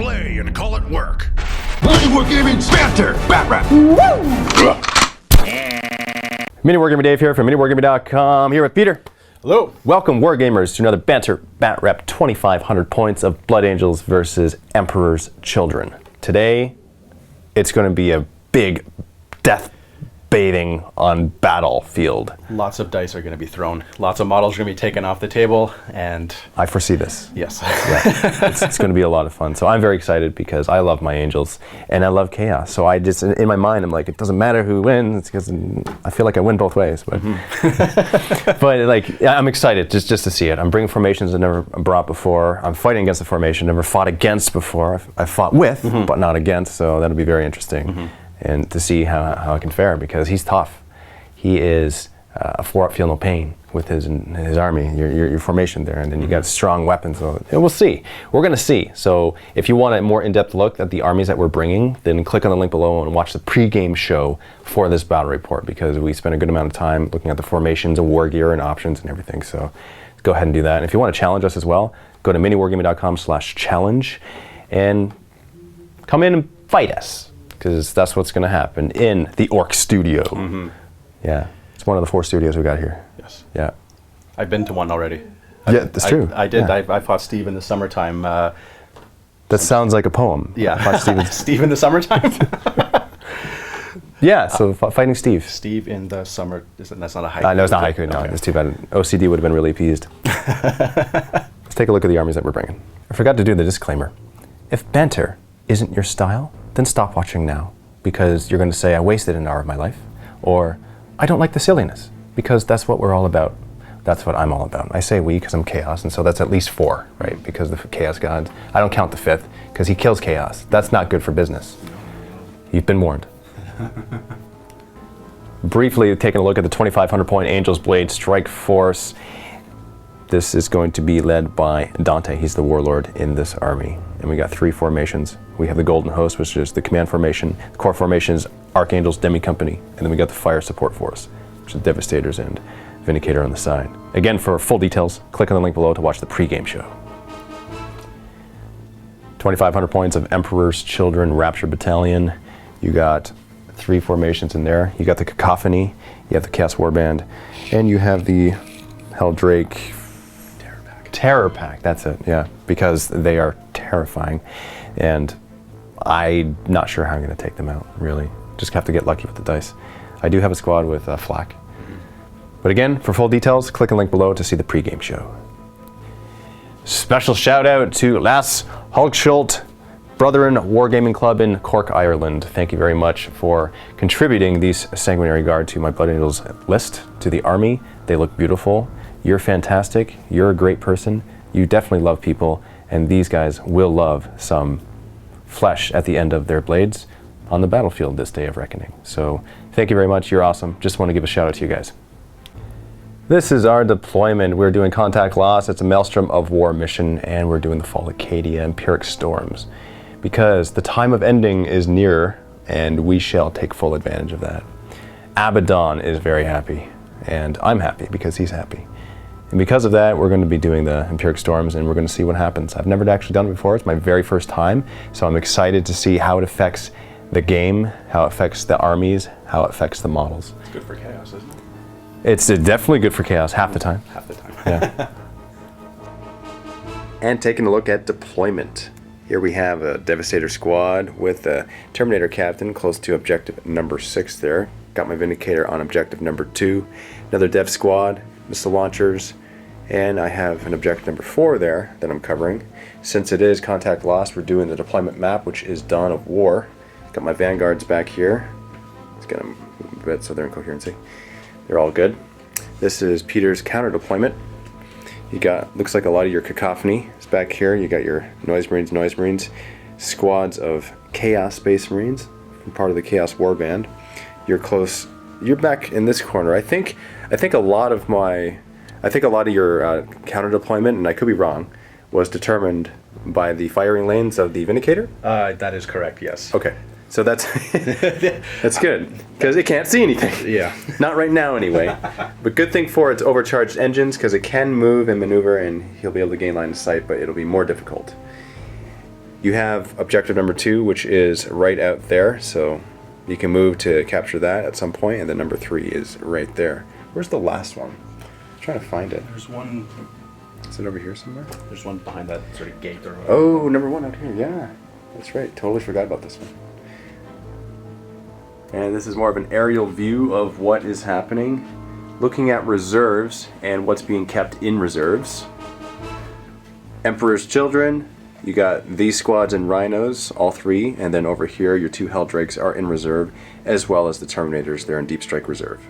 play and call it work. MiniWarGaming Banter! Batrep! MiniWarGaming Dave here from MiniWarGaming.com, here with Peter. Hello. Welcome, Wargamers, to another Banter Batrep 2,500 points of Blood Angels versus Emperor's Children. Today, it's going to be a big death bathing on battlefield. Lots of dice are going to be thrown. Lots of models are going to be taken off the table, and I foresee this. yes. Yeah, it's going to be a lot of fun. So I'm very excited because I love my angels and I love chaos. So I just, in my mind, I'm like, it doesn't matter who wins because I feel like I win both ways. But, but like, I'm excited just to see it. I'm bringing formations I've never brought before. I'm fighting against a formation I've never fought against before. I fought with, but not against. So that'll be very interesting. And to see how I can fare, because he's tough. He is a 4-up feel no pain with his army, your formation there, and then you got strong weapons. So we'll see. We're going to see. So if you want a more in-depth look at the armies that we're bringing, then click on the link below and watch the pre-game show for this battle report, because we spent a good amount of time looking at the formations and war gear and options and everything. So go ahead and do that. And if you want to challenge us as well, go to miniwargaming.com/challenge and come in and fight us, because that's what's going to happen in the Orc Studio. Yeah, it's one of the 4 studios we got here. Yes. Yeah. I've been to one already. Yeah, that's true. I did. Yeah. I fought Steve in the summertime. That sounds like a poem. Yeah. I fought Steve. Steve in the summertime? Yeah, so fighting Steve. Steve in the summer. That's not a haiku. No, it's not haiku. No, Okay. it's too bad. OCD would have been really appeased. Let's take a look at the armies that we're bringing. I forgot to do the disclaimer. If Banter isn't your style, then stop watching now, because you're going to say, I wasted an hour of my life, or I don't like the silliness, because that's what we're all about. That's what I'm all about. I say we because I'm chaos, and so that's at least 4, right? Because the chaos god, I don't count the 5th, because he kills chaos. That's not good for business. You've been warned. Briefly taking a look at the 2,500 point Angel's Blade Strike Force. This is going to be led by Dante. He's the warlord in this army. And we got 3 formations. We have the Golden Host, which is the command formation. The core formation is Archangel's Demi Company. And then we got the Fire Support Force, which is Devastators and Vindicator on the side. Again, for full details, click on the link below to watch the pre-game show. 2,500 points of Emperor's Children Rapture Battalion. You got 3 formations in there. You got the Cacophony, you have the Chaos Warband, and you have the Helldrake Terror Pack, that's it, yeah, because they are terrifying, and I'm not sure how I'm going to take them out, really. Just have to get lucky with the dice. I do have a squad with Flak. But again, for full details, click the link below to see the pre-game show. Special shout out to Lass Hulkschult Brethren Wargaming Club in Cork, Ireland. Thank you very much for contributing these Sanguinary Guard to my Blood Angels list, to the army. They look beautiful. You're fantastic. You're a great person. You definitely love people, and these guys will love some flesh at the end of their blades on the battlefield this day of reckoning. So thank you very much. You're awesome. Just want to give a shout out to you guys. This is our deployment. We're doing Contact Loss. It's a Maelstrom of War mission, and we're doing the Fall Acadia and Pyrrhic Storms, because the time of ending is near, and we shall take full advantage of that. Abaddon is very happy, and I'm happy because he's happy. And because of that, we're going to be doing the Empiric Storms, and we're going to see what happens. I've never actually done it before. It's my very first time, so I'm excited to see how it affects the game, how it affects the armies, how it affects the models. It's good for chaos, isn't it? It's definitely good for chaos, half the time. Half the time. Yeah. And taking a look at deployment. Here we have a Devastator squad with a Terminator captain close to objective number 6 there. Got my Vindicator on objective number 2. Another Dev squad, missile launchers, and I have an objective number 4 there that I'm covering. Since it is Contact Lost, we're doing the deployment map, which is Dawn of War. Got my Vanguards back here. Let's get them a bit so they're in coherency. They're all good. This is Peter's counter deployment. You got, looks like a lot of your Cacophony is back here. You got your Noise Marines, squads of Chaos Space Marines, part of the Chaos Warband. You're back in this corner. I think a lot of your counter deployment, and I could be wrong, was determined by the firing lanes of the Vindicator? That is correct, yes. Okay. So that's that's good, because it can't see anything. Yeah. Not right now, anyway. But good thing for its overcharged engines, because it can move and maneuver, and he'll be able to gain line of sight, but it'll be more difficult. You have objective number 2, which is right out there, so you can move to capture that at some point, and then number 3 is right there. Where's the last one? I'm trying to find it. There's one. Is it over here somewhere? There's one behind that sort of gate or whatever. Oh, number 1 out here, yeah. That's right, totally forgot about this one. And this is more of an aerial view of what is happening. Looking at reserves and what's being kept in reserves. Emperor's Children, you got these squads and Rhinos, all 3, and then over here your 2 Hell Drakes are in reserve, as well as the Terminators, they're in Deep Strike Reserve.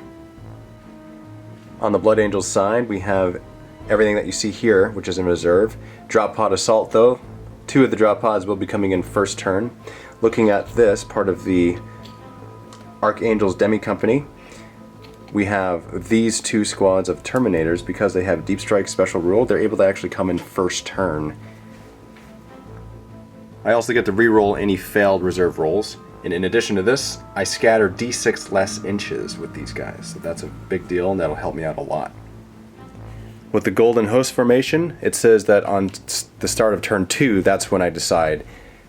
On the Blood Angels side, we have everything that you see here, which is in reserve. Drop Pod Assault though, 2 of the drop pods will be coming in first turn. Looking at this, part of the Archangel's Demi Company, we have these 2 squads of Terminators. Because they have Deep Strike special rule, they're able to actually come in first turn. I also get to re-roll any failed reserve rolls, and in addition to this, I scatter d6 less inches with these guys, so that's a big deal and that'll help me out a lot. With the Golden Host formation, it says that on the start of turn 2, that's when I decide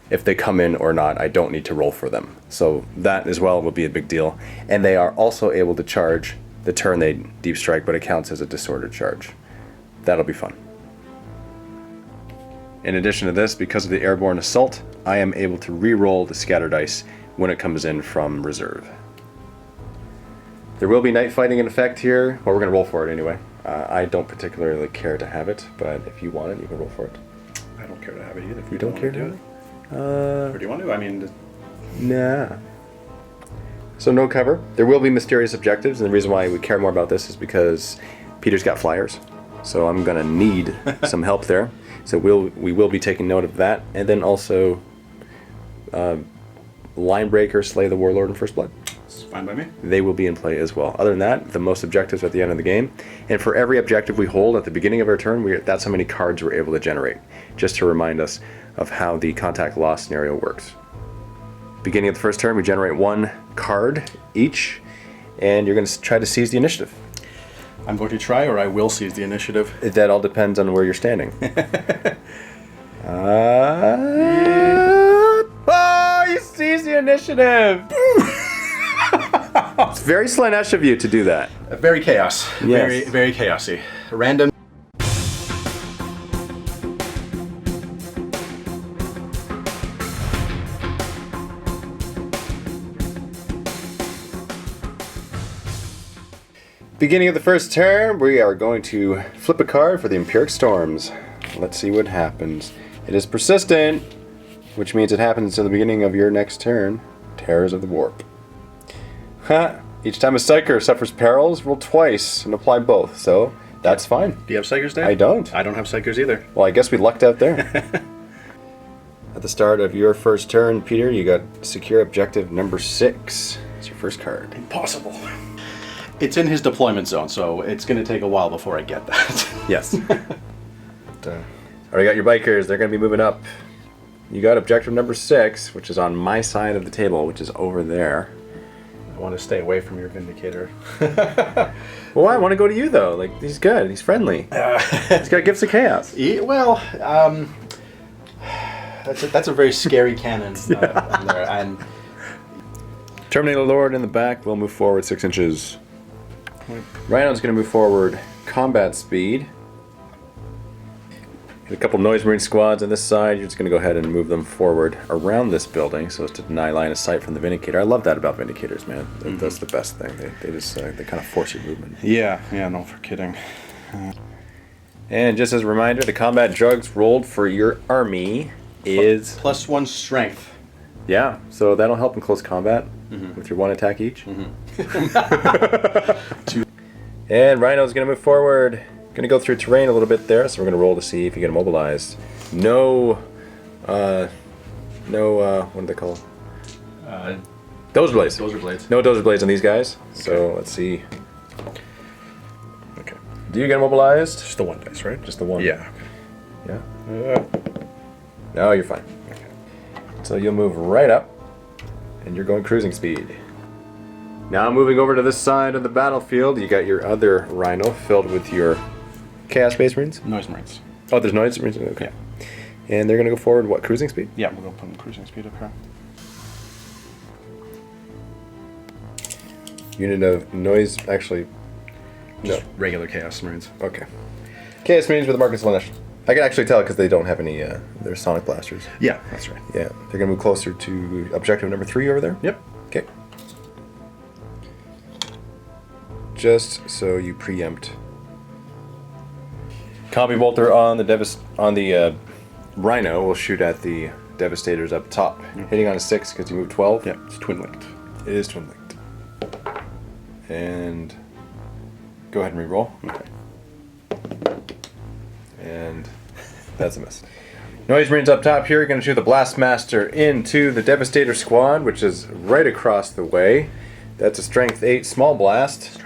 if they come in or not. I don't need to roll for them. So that as well will be a big deal. And they are also able to charge the turn they deep strike, but it counts as a disordered charge. That'll be fun. In addition to this, because of the Airborne Assault, I am able to re-roll the scatter dice when it comes in from reserve. There will be night fighting in effect here. Well, we're going to roll for it anyway. I don't particularly care to have it, but if you want it, you can roll for it. I don't care to have it either. If You don't care to have it? Or do you want to? I mean, Nah. So no cover. There will be mysterious objectives, and the reason why we care more about this is because Peter's got flyers. So I'm gonna need some help there. So we will be taking note of that, and then also Linebreaker, Slay the Warlord, and First Blood. it's fine by me. They will be in play as well. Other than that, the most objectives at the end of the game, and for every objective we hold at the beginning of our turn, that's how many cards we're able to generate, just to remind us of how the contact loss scenario works. Beginning of the first turn, we generate 1 card each, and you're going to try to seize the initiative. I'm going to try, or I will seize the initiative. That all depends on where you're standing. Oh, you seize the initiative! It's very Slaanesh of you to do that. Very chaos. Yes. Very, very chaosy. Random. Beginning of the first turn, we are going to flip a card for the Empiric Storms. Let's see what happens. It is persistent, which means it happens at the beginning of your next turn. Terrors of the Warp. Each time a Psyker suffers perils, roll twice and apply both, so that's fine. Do you have Psychers, Dave? I don't. I don't have Psychers either. Well, I guess we lucked out there. At the start of your first turn, Peter, you got secure objective number 6. It's your first card. Impossible. It's in his deployment zone, so it's going to take a while before I get that. Yes. Already got your bikers. They're going to be moving up. You got objective number 6, which is on my side of the table, which is over there. I want to stay away from your Vindicator. Well, I want to go to you, though. Like, he's good. He's friendly. He's got gifts of chaos. That's a very scary cannon there. And Terminator Lord in the back will move forward 6 inches. Rhino's going to move forward combat speed. A couple Noise Marine squads on this side. You're just going to go ahead and move them forward around this building so as to deny line of sight from the Vindicator. I love that about Vindicators, man. That's the best thing. They just they kind of force your movement. yeah, no, for kidding. And just as a reminder, the combat drugs rolled for your army is +1 strength. yeah. So that'll help in close combat with your 1 attack each. And Rhino's going to move forward. Going to go through terrain a little bit there, so we're going to roll to see if you get immobilized. No, what are they called? Dozer Blades. Dozer Blades. No Dozer Blades on these guys. Okay. So let's see. Okay. Do you get immobilized? Just the 1 dice, right? Just the 1. Yeah. Yeah? No, you're fine. Okay. So you'll move right up, and you're going cruising speed. Now moving over to this side of the battlefield, you got your other Rhino filled with your Chaos Space Marines? Noise Marines. Oh, there's Noise Marines? Okay. Yeah. And they're going to go forward, what, cruising speed? Yeah, we'll go put in cruising speed up here. Unit of noise, actually, Just regular Chaos Marines. okay. Chaos Marines with the Marcus Slanesh. I can actually tell because they don't have any, they're sonic blasters. Yeah, that's right. Yeah, they're going to move closer to objective number 3 over there. Yep. Okay. Just so you preempt. Combi bolter on the Rhino will shoot at the Devastators up top, hitting on a 6 because you move 12. Yeah, it's twin linked. It is twin linked. And go ahead and re-roll. Okay. And that's a miss. Noise Marines up top here are going to shoot the Blastmaster into the Devastator squad, which is right across the way. That's a Strength 8 small blast.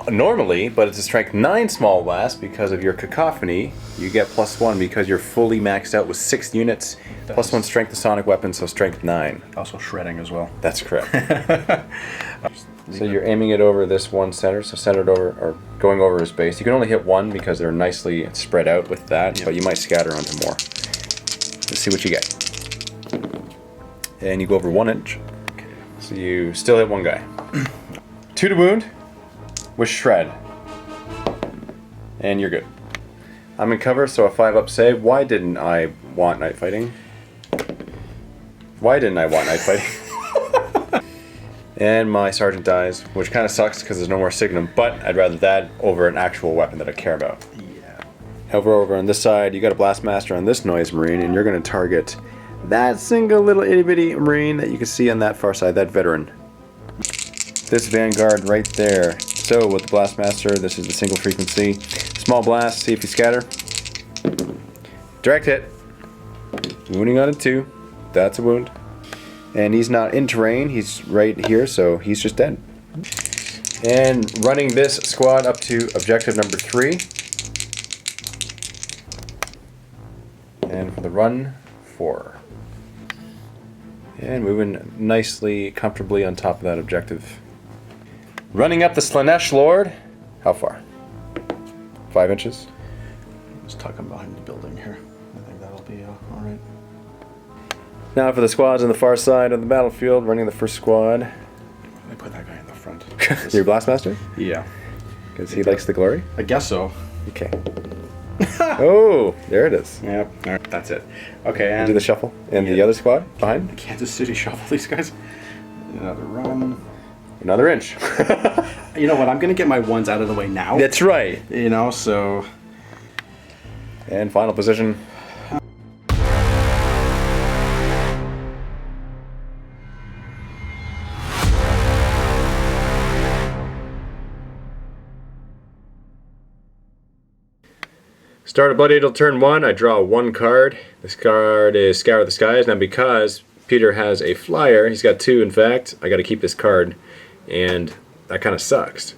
Normally, but it's a Strength 9 small blast because of your Cacophony. You get +1 because you're fully maxed out with 6 units, +1 strength to sonic weapons, so Strength 9. Also shredding as well. That's correct. So you're aiming it over this one center, so centered over, or going over his base. You can only hit 1 because they're nicely spread out with that, but you might scatter onto more. Let's see what you get. And you go over 1 inch. Okay. So you still hit 1 guy. 2 to wound with shred. And you're good. I'm in cover, so a 5-up save. Why didn't I want night fighting? Why didn't I want night fighting? And my sergeant dies, which kind of sucks because there's no more Signum, but I'd rather that over an actual weapon that I care about. Yeah. However, over on this side, you got a Blastmaster on this Noise Marine, and you're going to target that single little itty bitty Marine that you can see on that far side, that veteran. This Vanguard right there. So with the Blastmaster, this is the single frequency. Small blast, see if you scatter. Direct hit. Wounding on a 2. That's a wound. And he's not in terrain, he's right here, so he's just dead. And running this squad up to objective number 3. And for the run, 4. And moving nicely, comfortably on top of that objective. Running up the Slanesh Lord. How far? 5 inches? Just tuck him behind the building here. I think that'll be alright. Now for the squads on the far side of the battlefield, running the first squad. Let me put that guy in the front. Your Blastmaster? Yeah. Because he likes the glory? I guess so. Okay. Oh, there it is. Yep. Alright, that's it. Okay, and Do the shuffle. And the other squad behind? Kansas City shuffle these guys. Another run. Another inch. You know what? I'm gonna get my ones out of the way now. That's right. You know, so. And final position. Start a Blood Angel turn 1, I draw 1 card. This card is Scour the Skies. Now because Peter has a flyer, he's got 2 in fact, I gotta keep this card. And that kind of sucks.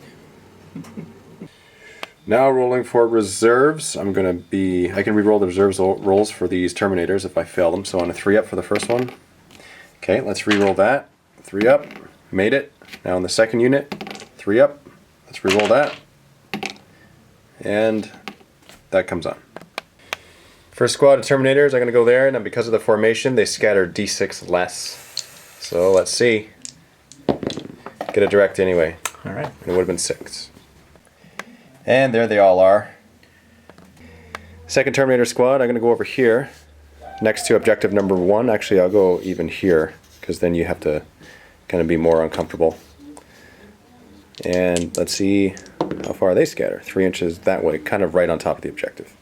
Now rolling for reserves. I can re-roll the reserves rolls for these Terminators if I fail them. So on a 3-up for the first one. Okay, let's re-roll that. 3-up, made it. Now on the second unit, 3-up. Let's re-roll that. And that comes on. First squad of Terminators, I'm going to go there, and then because of the formation, they scatter D6 less. So let's see. Get a direct anyway. Alright. And it would have been 6. And there they all are. Second Terminator squad, I'm going to go over here. Next to objective number 1. Actually, I'll go even here, because then you have to kind of be more uncomfortable. And let's see how far they scatter. 3 inches that way, kind of right on top of the objective.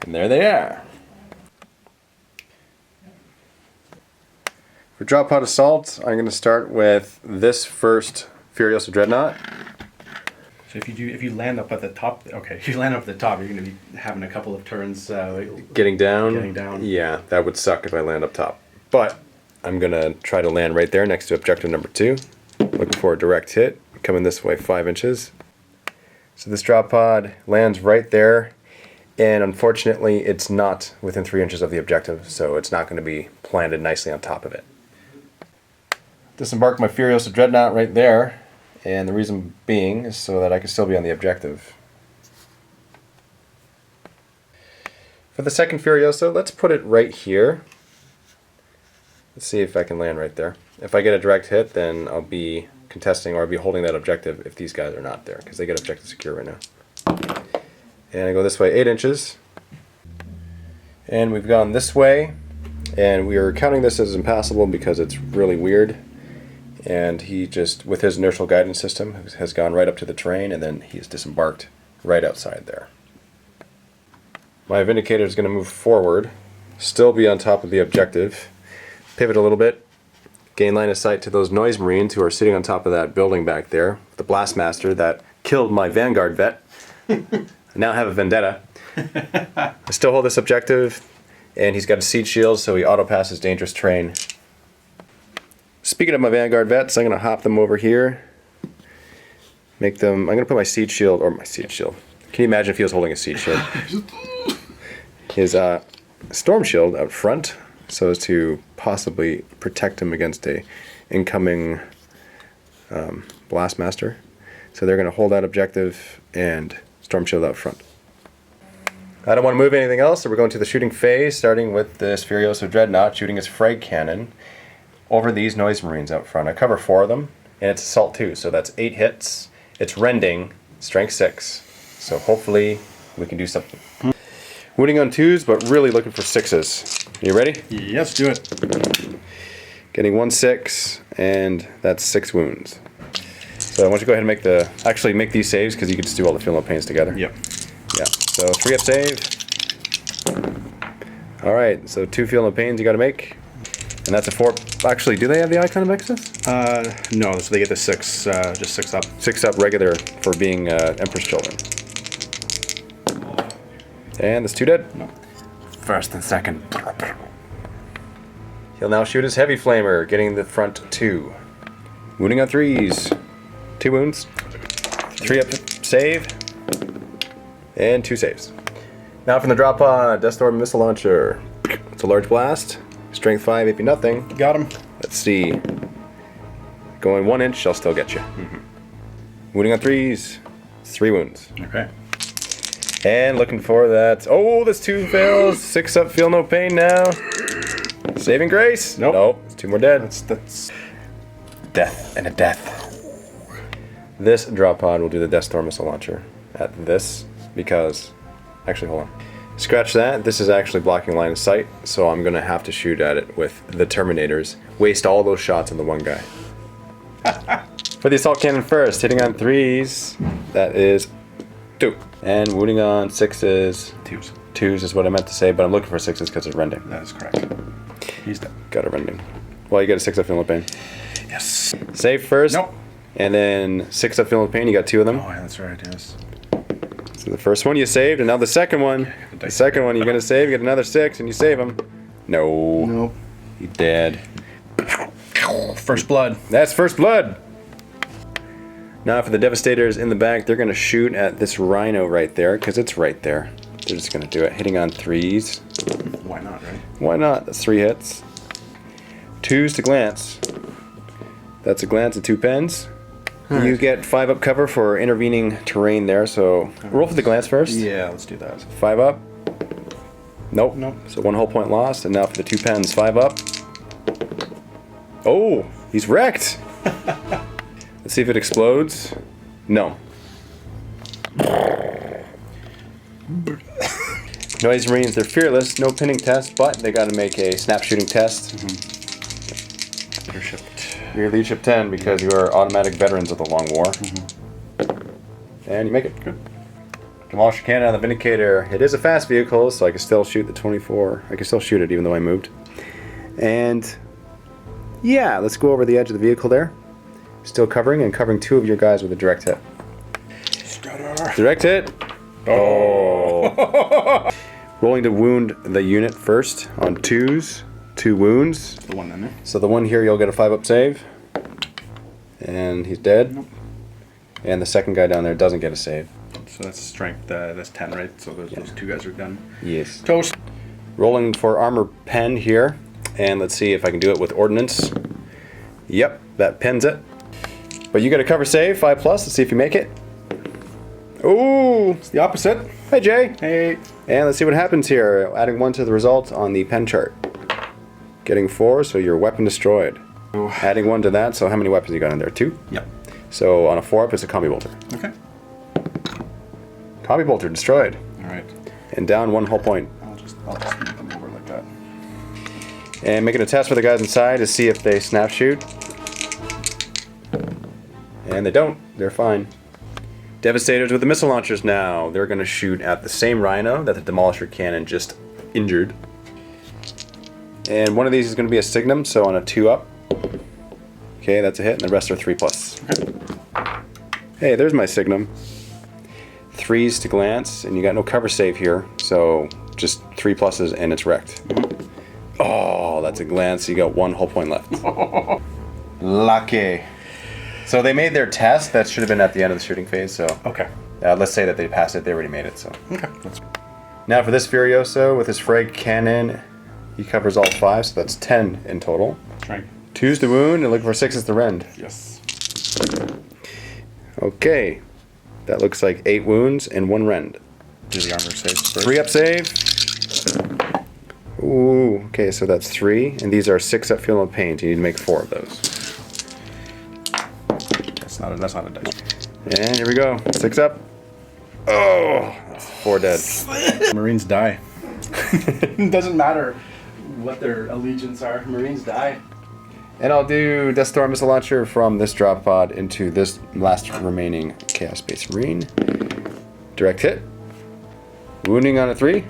And there they are. For Drop Pod Assault, I'm going to start with this first Furiosa Dreadnought. So if you land up at the top, okay, if you land up at the top, you're going to be having a couple of turns. Getting down? Getting down. Yeah, that would suck if I land up top. But I'm going to try to land right there next to objective number 2. Looking for a direct hit. Coming this way 5 inches. So this drop pod lands right there. And unfortunately, it's not within 3 inches of the objective, so it's not going to be planted nicely on top of it. Disembark my Furiosa Dreadnought right there. And the reason being is so that I can still be on the objective. For the second Furioso, let's put it right here. Let's see if I can land right there. If I get a direct hit, then I'll be contesting or I'll be holding that objective if these guys are not there, because they get objective secure right now. And I go this way 8 inches. And we've gone this way, and we are counting this as impassable because it's really weird. And he just, with his inertial guidance system, has gone right up to the terrain, and then he's disembarked right outside there. My Vindicator is going to move forward, still be on top of the objective, pivot a little bit, gain line of sight to those Noise Marines who are sitting on top of that building back there, the Blastmaster that killed my Vanguard vet. I now have a vendetta. I still hold this objective, and he's got a siege shield, so he auto passes dangerous terrain. Speaking of my Vanguard vets, I'm going to hop them over here. Make them. I'm going to put my siege shield, or my siege shield. Can you imagine if he was holding a siege shield? His storm shield out front, so as to possibly protect him against a incoming Blastmaster. So they're going to hold that objective and storm shield out front. I don't want to move anything else, so we're going to the shooting phase, starting with this Furioso Dreadnought shooting his frag cannon over these Noise Marines out front. I cover 4 of them, and it's Assault 2, so that's 8 hits. It's rending, Strength 6, so hopefully we can do something. Wounding on 2s, but really looking for 6s. You ready? Yes, do it. Getting 1 6, and that's 6 wounds. So I want you to go ahead and make these saves, because you can just do all the feel no pains together. Yep. Yeah, so 3 up save. Alright, so 2 feel no pains you gotta make. And that's a 4. Actually, do they have the Icon of Exodus? No, so they get the 6, just 6 up. 6 up regular for being Emperor's Children. And there's 2 dead. No. First and second. He'll now shoot his Heavy Flamer, getting the front 2. Wounding on 3s. 2 wounds. 3 up save. And 2 saves. Now from the drop pod, Death Storm Missile Launcher. It's a large blast. Strength 5, AP nothing. Got him. Let's see. Going 1 inch, I'll still get you. Wounding on 3s. 3 wounds. Okay. And looking for that. Oh, this 2 fails. 6 up, feel no pain now. Saving grace. Nope. It's 2 more dead. That's Death and a death. This drop pod will do the Death Storm Missile Launcher at this because. Actually, hold on. Scratch that. This is actually blocking line of sight, so I'm going to have to shoot at it with the Terminators. Waste all those shots on the one guy. For the Assault Cannon first, hitting on 3s. That is 2. And wounding on 6s. 2s. 2s is what I meant to say, but I'm looking for 6s because it's rending. That is correct. He's dead. Got a rending. Well, you got a 6 up feeling pain. Yes. Save first. Nope. And then 6 up feeling pain. You got 2 of them. Oh, yeah, that's right. Yes. So the first one you saved, and now the second one. The second one you're gonna save. You get another 6, and you save him. No. Nope. He dead. First blood. That's first blood. Now for the Devastators in the back, they're gonna shoot at this Rhino right there, because it's right there. They're just gonna do it, hitting on 3s. Why not, right? Why not? That's 3 hits. 2s to glance. That's a glance and 2 pens. Right. You get 5 up cover for intervening terrain there, so roll for the glance first. Yeah, let's do that. 5 up. Nope. Nope. So 1 whole point lost, and now for the 2 pens, 5 up. Oh, he's wrecked. Let's see if it explodes. No. Noise Marines, they're fearless, no pinning test, but they got to make a snap shooting test. Leadership. Your leadership 10 because you are automatic veterans of the Long War. And you make it. Good. Demolish your cannon on the Vindicator. It is a fast vehicle, so I can still shoot the 24. I can still shoot it even though I moved. And yeah, let's go over the edge of the vehicle there. Still covering, and covering 2 of your guys with a direct hit. Direct hit. Oh. Rolling to wound the unit first on 2s. 2 wounds. The one in there. So the one here, you'll get a 5 up save. And he's dead. Nope. And the second guy down there doesn't get a save. So that's strength, that's 10, right? So those 2 guys are done. Yes. Toast. Rolling for armor pen here. And let's see if I can do it with ordnance. Yep, that pins it. But you get a cover save, 5+. Let's see if you make it. Ooh, it's the opposite. Hey, Jay. Hey. And let's see what happens here. Adding 1 to the result on the pen chart. Getting 4, so your weapon destroyed. Ooh. Adding 1 to that, so how many weapons you got in there? 2? Yep. So on a 4-up, it's a combi bolter. Okay. Combi bolter destroyed. All right. And down 1 hull point. I'll just move them over like that. And making a test for the guys inside to see if they snap shoot. And they don't. They're fine. Devastators with the missile launchers now. They're going to shoot at the same rhino that the Demolisher cannon just injured. And one of these is going to be a Signum, so on a 2-up. Okay, that's a hit, and the rest are 3+. Okay. Hey, there's my Signum. 3s to glance, and you got no cover save here, so just 3+ and it's wrecked. Oh, that's a glance. You got 1 hull point left. Lucky. So they made their test. That should have been at the end of the shooting phase. So Okay. let's say that they passed it. They already made it. So Okay. now for this Furioso with his frag cannon, he covers all 5, so that's 10 in total. Right. 2's the wound, and looking for 6 is the rend. Yes. Okay, that looks like 8 wounds and 1 rend. Do the armor save first. 3-up save. Ooh, okay, so that's 3, and these are 6-up feel no pain. You need to make 4 of those. That's not a dice. And here we go. 6-up. Oh, that's 4 dead. Marines die. It doesn't matter what their allegiance are. Marines die. And I'll do Death Storm Missile Launcher from this drop pod into this last remaining Chaos Space Marine. Direct hit. Wounding on a 3.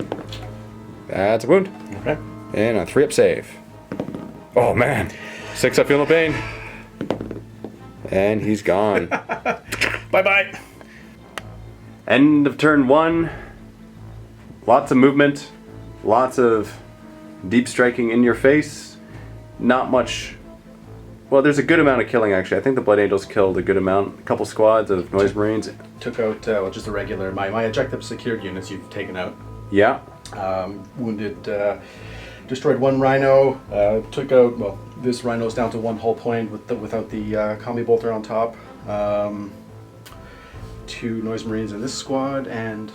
That's a wound. Okay. And a 3-up save. Oh man. 6-up feel no pain. And he's gone. Bye-bye. End of turn 1. Lots of movement. Lots of deep striking in your face. Not much. Well, there's a good amount of killing actually. I think the Blood Angels killed a good amount. A couple squads of Noise Marines. Took out just the regular my objective secured units you've taken out. Yeah. Wounded, destroyed 1 rhino. Took out this rhino's down to 1 hull point without the combi bolter on top. 2 Noise Marines in this squad, and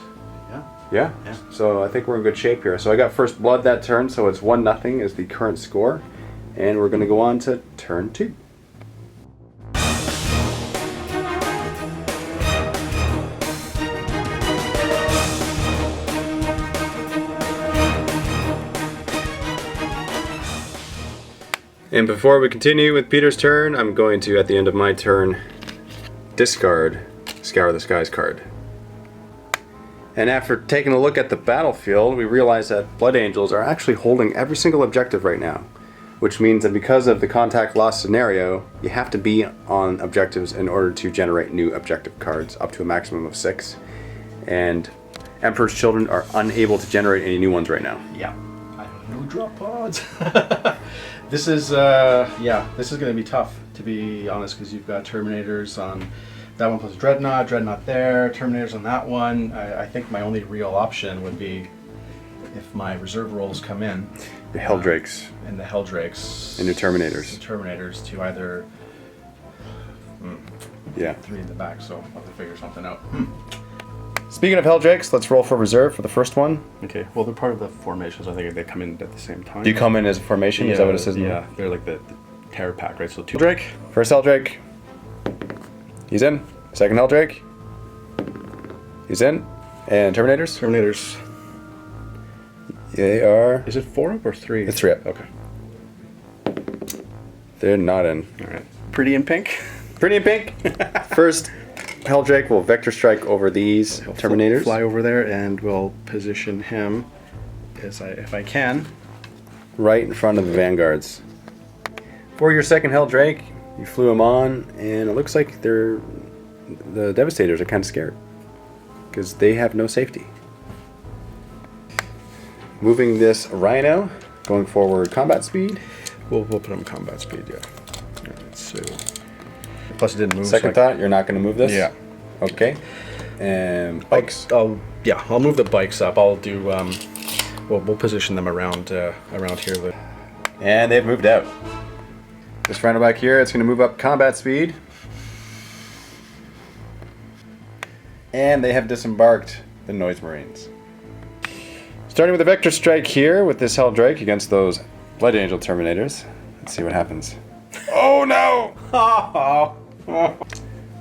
Yeah. So I think we're in good shape here. So I got first blood that turn, so it's 1-0 is the current score. And we're going to go on to turn 2. And before we continue with Peter's turn, I'm going to, at the end of my turn, discard Scour the Skies card. And after taking a look at the battlefield, we realize that Blood Angels are actually holding every single objective right now. Which means that because of the contact loss scenario, you have to be on objectives in order to generate new objective cards, up to a maximum of 6. And Emperor's Children are unable to generate any new ones right now. yeah. I have no drop pods. This is this is going to be tough, to be honest, because you've got Terminators on that one plus Dreadnought there, Terminators on that one. I think my only real option would be if my reserve rolls come in. The Helldrakes. And the Helldrakes. And your Terminators. The Terminators to either... Yeah. 3 in the back, so I'll have to figure something out. Speaking of Helldrakes, let's roll for reserve for the first one. Okay, well they're part of the formations. I think they come in at the same time. Do you come in as a formation? Is that what it says? Yeah, they're like the terror pack, right? So 2 Drake. First Helldrake. He's in. Second Helldrake. He's in. And Terminators? Terminators. They are... Is it 4 up or 3? It's 3 up. Okay. They're not in. Alright. Pretty in pink. Pretty in pink. First Helldrake will Vector Strike over these Terminators. Fly over there and we'll position him if I can. Right in front of the Vanguards. For your second Helldrake, you flew him on, and it looks like the Devastators are kind of scared. Because they have no safety. Moving this Rhino, going forward combat speed. We'll put him combat speed, yeah. So, plus it didn't move. Second thought, you're not going to move this? Yeah. Okay. And bikes. I'll move the bikes up. I'll do we'll position them around here. And they've moved out. This Rhino back here, it's going to move up combat speed. And they have disembarked the Noise Marines. Starting with the Vector Strike here with this Hell Drake against those Blood Angel Terminators. Let's see what happens. Oh no!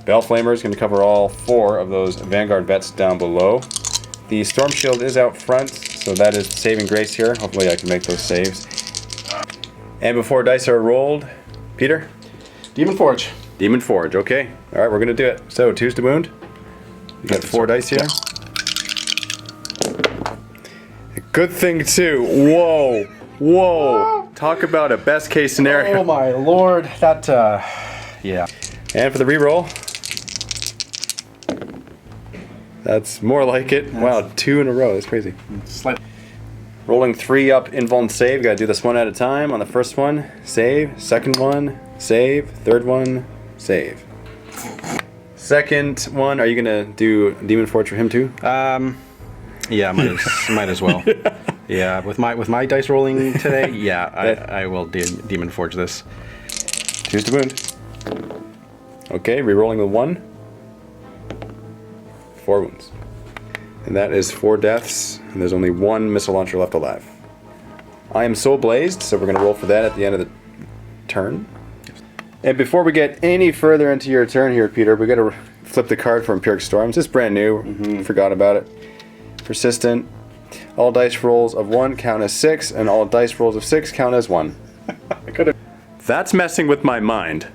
Bell Flamer is going to cover all 4 of those Vanguard vets down below. The Storm Shield is out front, so that is saving grace here. Hopefully I can make those saves. And before dice are rolled, Peter? Demon Forge. Demon Forge, okay. Alright, we're going to do it. So, 2's to wound. You got 4 dice here. Good thing too. Whoa. Whoa. Talk about a best case scenario. Oh my lord. That, yeah. And for the reroll. That's more like it. Wow, 2 in a row. That's crazy. Rolling 3 up, invuln save. Gotta do this one at a time. On the first one, save. Second one, save. Third one, save. Second one, are you gonna do Demon Forge for him too? Yeah, might as well. Yeah, with my dice rolling today, yeah, I will Demon Forge this. 2's to wound. Okay, re-rolling the 1. 4 wounds. And that is 4 deaths, and there's only 1 missile launcher left alive. I am so blazed, so we're going to roll for that at the end of the turn. And before we get any further into your turn here, Peter, we got to flip the card for Empiric Storms. It's brand new. Forgot about it. Persistent. All dice rolls of 1 count as 6, and all dice rolls of 6 count as 1. That's messing with my mind.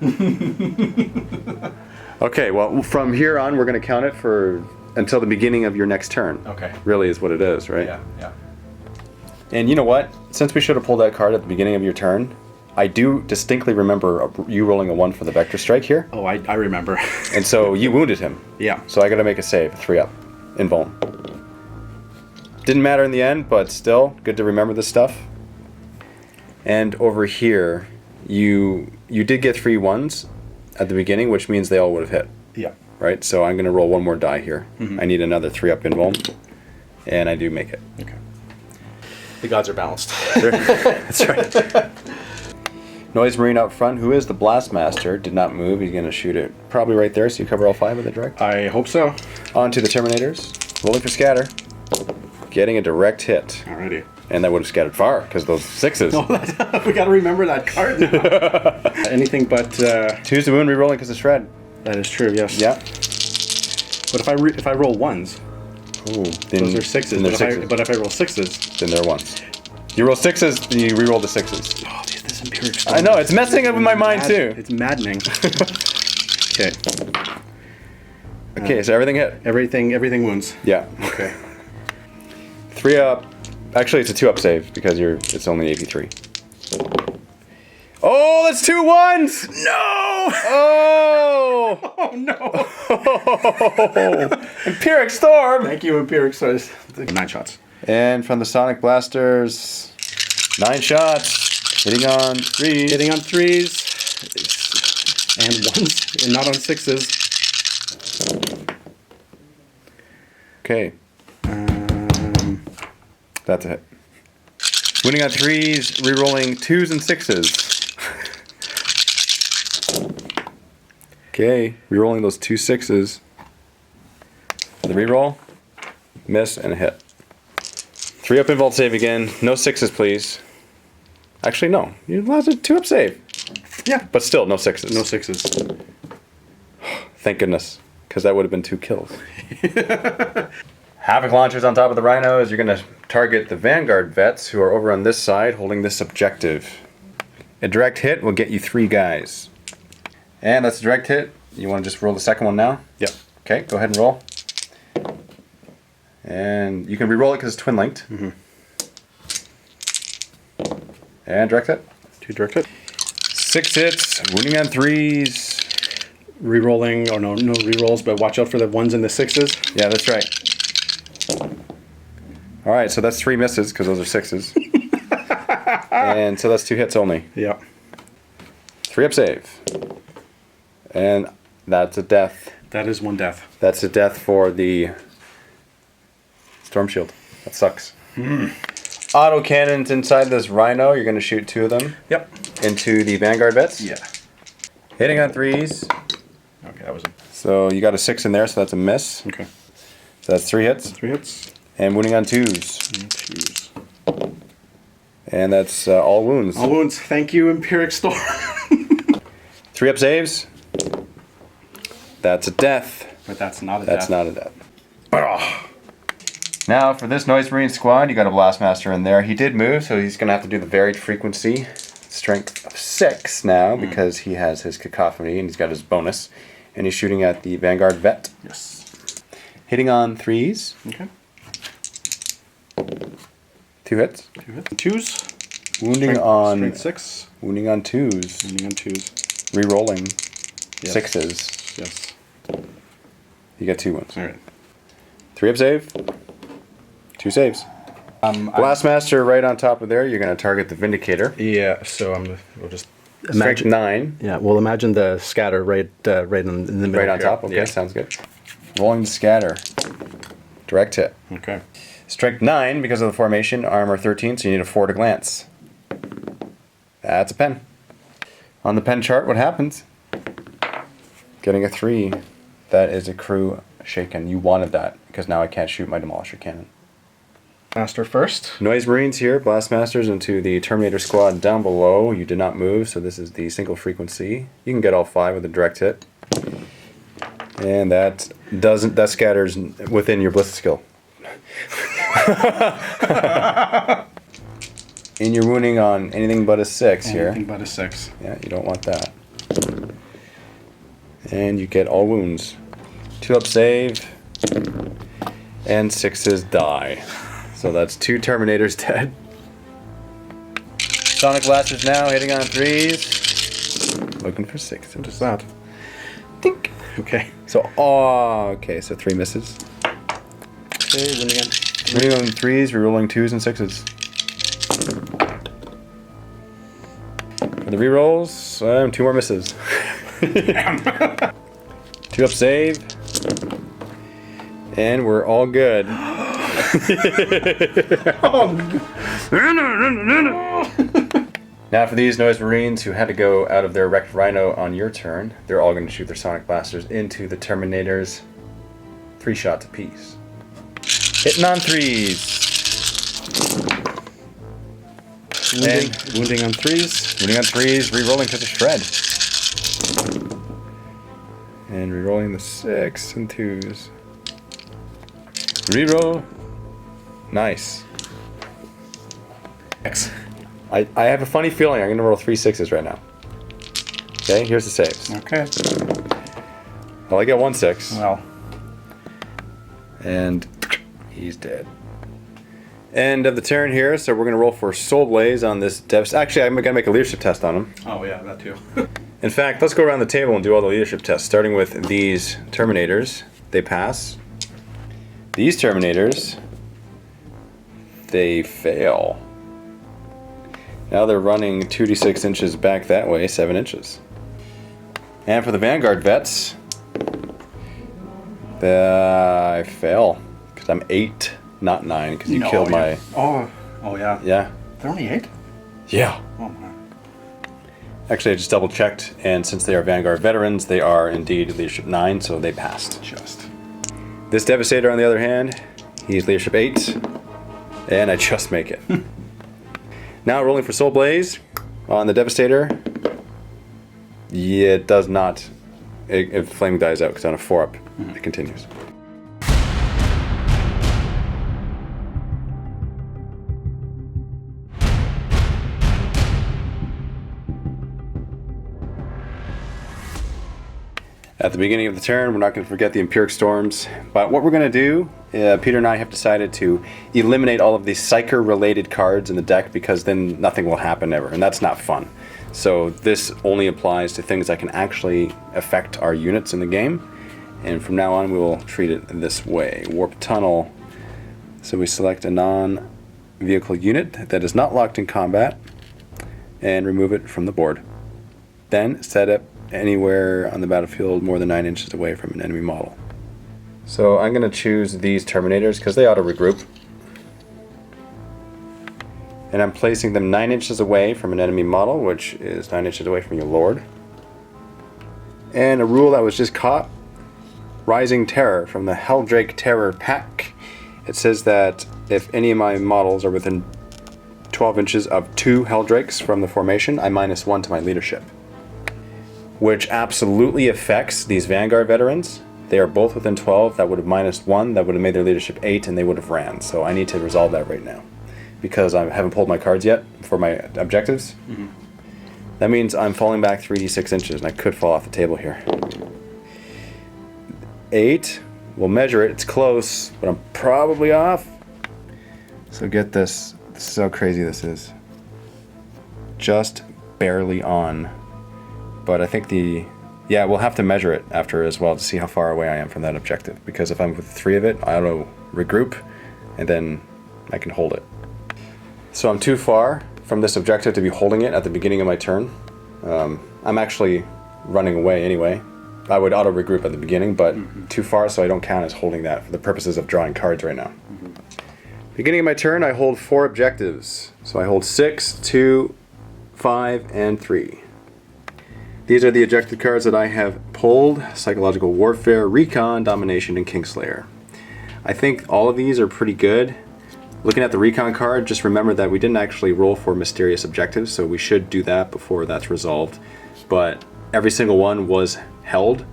Okay, well, from here on, we're going to count it for until the beginning of your next turn. Okay. Really is what it is, right? Yeah. And you know what? Since we should have pulled that card at the beginning of your turn, I do distinctly remember you rolling a 1 for the Vector Strike here. Oh, I remember. And so you wounded him. Yeah. So I got to make a save, 3 up, invuln. Didn't matter in the end, but still, good to remember this stuff. And over here, you did get 3 1s at the beginning, which means they all would have hit. Yeah. Right? So I'm going to roll 1 more die here. I need another 3 up invuln, and I do make it. Okay. The gods are balanced. That's right. Noise Marine up front, who is the Blast Master, did not move. He's going to shoot it probably right there, so you cover all 5 with a direct. I hope so. On to the Terminators. Rolling for scatter. Getting a direct hit. Alrighty. And that would have scattered far, because those 6s. Oh, we gotta remember that card now. Anything but... 2's to wound, re-rolling because of shred. That is true, yes. Yeah. But if I roll 1s, Ooh, those are 6s. Then they're 6s. But if I roll 6s... Then they're 1s. You roll 6s, then you re-roll the 6s. Oh, this Empiric Storm. I know, it's messing up with my mind too. It's maddening. Okay. Okay, so everything hit. Everything wounds. Yeah. Okay. 3 up. Actually, it's a 2 up save because it's only AP3. Oh, that's 2 1s! No! Oh! Oh no! Oh! Empiric Storm! Thank you, Empiric Storm. 9 shots. And from the Sonic Blasters, 9 shots. Hitting on 3s. Hitting on 3s. And 1s, and not on 6s. Okay. That's a hit. Winning on 3s, re-rolling 2s and 6s. Okay, re-rolling those 2 6s. The re-roll, miss, and a hit. 3 up invuln save again. No 6s, please. Actually, no. You lost a 2 up save. Yeah. But still, no 6s. No 6s. Thank goodness, because that would have been 2 kills. Havoc launchers on top of the rhinos. You're going to target the Vanguard vets who are over on this side holding this objective. A direct hit will get you 3 guys. And that's a direct hit. You want to just roll the second one now? Yep. Okay, go ahead and roll. And you can re-roll it because it's twin linked. And direct hit. 2 direct hit. 6 hits, wounding on 3s. Rerolling, oh no rerolls, but watch out for the 1s and the 6s. Yeah, that's right. Alright, so that's 3 misses because those are 6s. And so that's 2 hits only. Yeah. 3 up save. And that's a death. That is 1 death. That's a death for the Storm Shield. That sucks. Auto cannons inside this rhino. You're going to shoot 2 of them. Yep. Into the Vanguard vets. Yeah. Hitting on 3s. Okay, that was a... So you got a 6 in there, so that's a miss. Okay. So that's 3 hits. 3 hits. And wounding on 2s. And that's all wounds. All wounds. Thank you, Empiric Storm. 3 up saves. That's a death. But that's not a That's death. not a death. Now for this Noise Marine squad, you got a Blastmaster in there. He did move, so he's going to have to do the varied frequency. Strength of 6 now, because he has his cacophony and he's got his bonus. And he's shooting at the Vanguard Vet. Yes. Hitting on 3s. Okay. 2 hits. 2 hits. 2s. Wounding on... Strength 6. Wounding on 2s. Wounding on 2s. Rerolling Yes. 6s. Yes. You get 2 wounds. Alright. 3 up save. 2 saves. Blastmaster right on top of there. You're going to target the Vindicator. Yeah, so we'll just Strength imagine 9. Yeah, well, imagine the scatter right in the middle. Right on here. top. Okay, Yeah. sounds good. Rolling the scatter. Direct hit. Okay. Strength 9 because of the formation. Armor 13, so you need a 4 to glance. That's a pen. On the pen chart, what happens? Getting a 3. That is a crew shaken. You wanted that because now I can't shoot my Demolisher cannon. Master first. Noise Marines here, Blastmasters into the Terminator squad down below. You did not move, so this is the single frequency. You can get all 5 with a direct hit. And that scatters within your Bliss skill. And you're wounding on anything but a 6 here. Anything but a 6. Yeah, you don't want that. And you get all wounds. 2 up save. And 6s die. So that's 2 Terminators dead. Sonic Blasters now hitting on 3s. Looking for 6s. What is that? Dink. Okay. So, okay, so 3 misses. Okay, win again. Winning on 3s, rerolling 2s and 6s. For the rerolls, 2 more misses. 2 up save. And we're all good. Now for these Noise Marines who had to go out of their wrecked Rhino on your turn, they're all going to shoot their Sonic Blasters into the Terminators. 3 shots apiece. Hitting on 3s. Wounding on 3s. Wounding on 3s, rerolling to the shred. And rerolling the 6 and 2s. Reroll. Nice. X. I have a funny feeling I'm going to roll 3 6s right now. Okay, here's the saves. Okay. Well, I get 1 6. Well. And he's dead. End of the turn here, so we're going to roll for Soul Blaze on this dev. Actually, I'm going to make a leadership test on him. Oh yeah, that too. In fact, let's go around the table and do all the leadership tests, starting with these Terminators. They pass. These Terminators, they fail. Now they're running 2d6 inches back that way, 7 inches. And for the Vanguard Vets, I fail, because I'm 8, not 9, because you killed my... Oh yeah. Yeah. They're only 8? Yeah. Oh my. Actually, I just double checked, and since they are Vanguard veterans, they are indeed leadership 9, so they passed. Just. This Devastator, on the other hand, he's leadership 8, and I just make it. Now rolling for Soul Blaze on the Devastator. Yeah, it does not. If Flame dies out, because on a 4-up, it continues. At the beginning of the turn, we're not going to forget the Empiric Storms, but what we're going to do, Peter and I have decided to eliminate all of the Psyker-related cards in the deck, because then nothing will happen ever, and that's not fun. So this only applies to things that can actually affect our units in the game, and from now on we will treat it this way. Warp Tunnel, so we select a non-vehicle unit that is not locked in combat, and remove it from the board. Then set up anywhere on the battlefield more than 9 inches away from an enemy model. So I'm going to choose these Terminators because they auto regroup. And I'm placing them 9 inches away from an enemy model, which is 9 inches away from your Lord. And a rule that was just caught, Rising Terror from the Helldrake Terror pack. It says that if any of my models are within 12 inches of 2 Helldrakes from the formation, I -1 to my leadership. Which absolutely affects these Vanguard veterans. They are both within 12. That would have -1. That would have made their leadership 8, and they would have ran. So I need to resolve that right now, because I haven't pulled my cards yet for my objectives. That means I'm falling back 3d6 inches, and I could fall off the table here. 8. We'll measure it. It's close, but I'm probably off. So get this. This is how crazy this is. Just barely on. But I think yeah, we'll have to measure it after as well to see how far away I am from that objective. Because if I'm with 3 of it, I'll regroup, and then I can hold it. So I'm too far from this objective to be holding it at the beginning of my turn. I'm actually running away anyway. I would auto-regroup at the beginning, but too far, so I don't count as holding that for the purposes of drawing cards right now. Beginning of my turn, I hold 4 objectives. So I hold 6, 2, 5, and 3. These are the objective cards that I have pulled: Psychological Warfare, Recon, Domination, and Kingslayer. I think all of these are pretty good. Looking at the Recon card, just remember that we didn't actually roll for mysterious objectives, so we should do that before that's resolved. But every single one was held,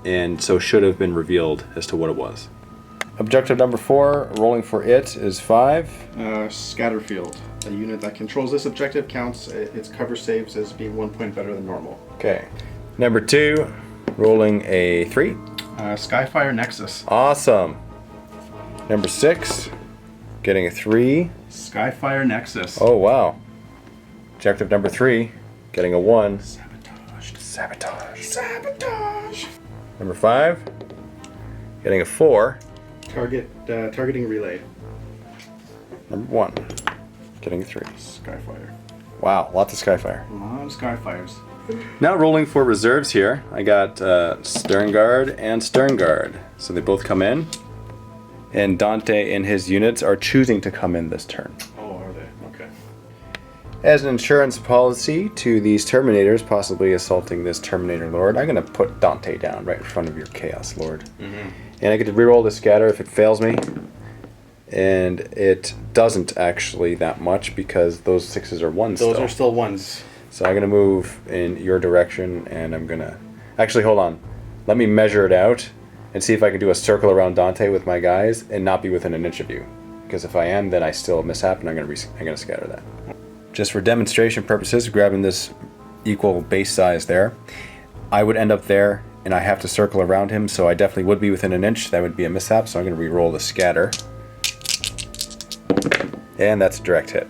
and so should have been revealed as to what it was. Objective number 4, rolling for it, is 5. Scatterfield. A unit that controls this objective counts its cover saves as being 1 point better than normal. Okay. Number 2, rolling a 3. Skyfire Nexus. Awesome. Number 6, getting a 3. Skyfire Nexus. Oh, wow. Objective number 3, getting a 1. Sabotaged. Sabotage. Sabotage. Number 5, getting a 4. Targeting relay. Number 1, getting a 3. Skyfire. Wow, lots of Skyfire. A lot of Skyfires. Now rolling for reserves here, I got Stern Guard and Stern Guard. So they both come in, and Dante and his units are choosing to come in this turn. Oh, are they? Okay. As an insurance policy to these Terminators possibly assaulting this Terminator Lord, I'm going to put Dante down right in front of your Chaos Lord. And I get to reroll the scatter if it fails me. And it doesn't actually that much because those 6s are 1s Those still. are still 1s. So I'm going to move in your direction, and I'm going to... Actually, hold on. Let me measure it out and see if I can do a circle around Dante with my guys and not be within an inch of you. Because if I am, then I still mishap, and I'm going to scatter that. Just for demonstration purposes, grabbing this equal base size there, I would end up there, and I have to circle around him, so I definitely would be within an inch. That would be a mishap, so I'm going to re-roll the scatter. And that's a direct hit.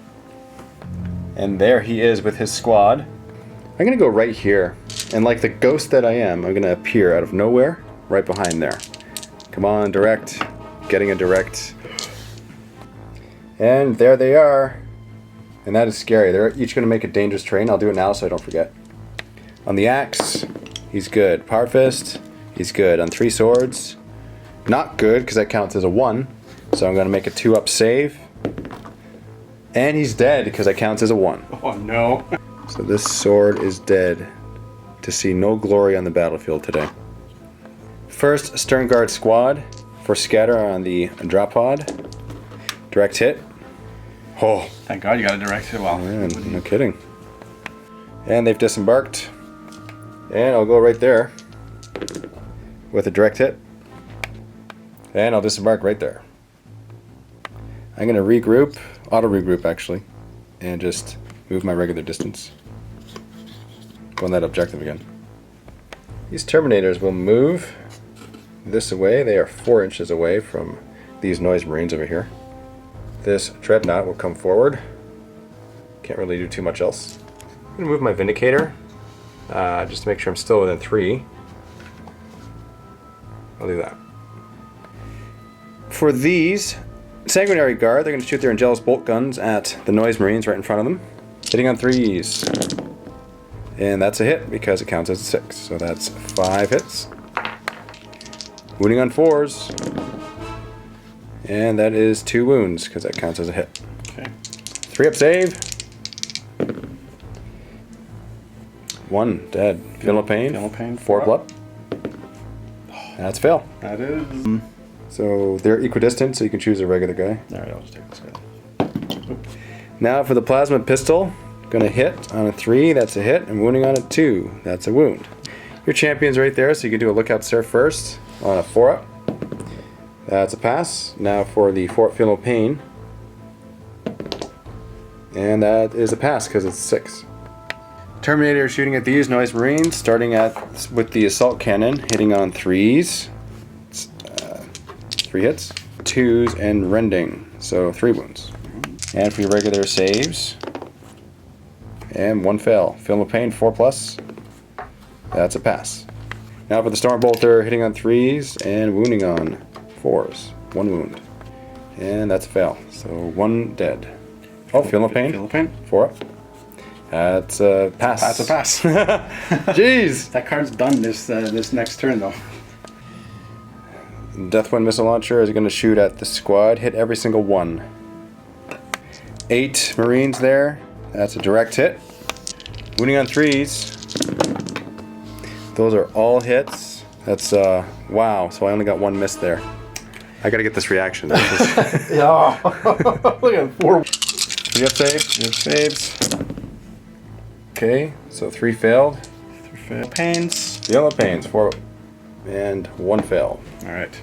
And there he is with his squad. I'm going to go right here. And like the ghost that I am, I'm going to appear out of nowhere right behind there. Come on, direct. Getting a direct. And there they are. And that is scary. They're each going to make a dangerous terrain. I'll do it now so I don't forget. On the axe, he's good. Power Fist, he's good. On 3 swords, not good because that counts as a 1. So I'm going to make a 2-up save. And he's dead because that counts as a 1. Oh no. So this sword is dead. To see no glory on the battlefield today. First Stern Guard squad for scatter on the drop pod. Direct hit. Oh, Thank God you got a direct hit. Well, man, no kidding. And they've disembarked. And I'll go right there with a direct hit. And I'll disembark right there. I'm going to regroup, auto-regroup actually, and just move my regular distance. Go on that objective again. These Terminators will move this away. They are 4 inches away from these Noise Marines over here. This Dreadnought will come forward. Can't really do too much else. I'm going to move my Vindicator, just to make sure I'm still within 3. I'll do that. For these Sanguinary Guard, they're going to shoot their Angelus bolt guns at the Noise Marines right in front of them. Hitting on 3s. And that's a hit because it counts as a 6. So that's 5 hits. Wounding on 4s. And that is 2 wounds because that counts as a hit. okay. 3-up save. 1 dead. Feel no pain. Feel no pain. 4 up. That's fail. That is. So they're equidistant, so you can choose a regular guy. All right, I'll just take this guy. Now for the plasma pistol, gonna hit on a 3, that's a hit, and wounding on a 2, that's a wound. Your champion's right there, so you can do a lookout stare first on a 4-up. That's a pass. Now for the 4-up feel no pain. And that is a pass because it's 6. Terminator shooting at these Noise Marines, starting with the assault cannon, hitting on 3s. 3 hits, 2s, and rending, so 3 wounds. And for your regular saves, and 1 fail. Feel no pain, 4+. That's a pass. Now for the Stormbolter, hitting on 3s and wounding on 4s. 1 wound. And that's a fail. So 1 dead. Oh, feel no pain. Feel no pain. 4-up. That's a pass. That's a pass. Jeez. That card's done this next turn though. Deathwind missile launcher is going to shoot at the squad. Hit every single one. 8 Marines there. That's a direct hit. Wounding on 3s. Those are all hits. That's wow. So I only got 1 miss there. I got to get this reaction. Yeah. Look at 4. 3 up save. 3 saves. Okay, so 3 failed. 3 fail. Pains. The yellow pains, 4 and 1 failed. All right.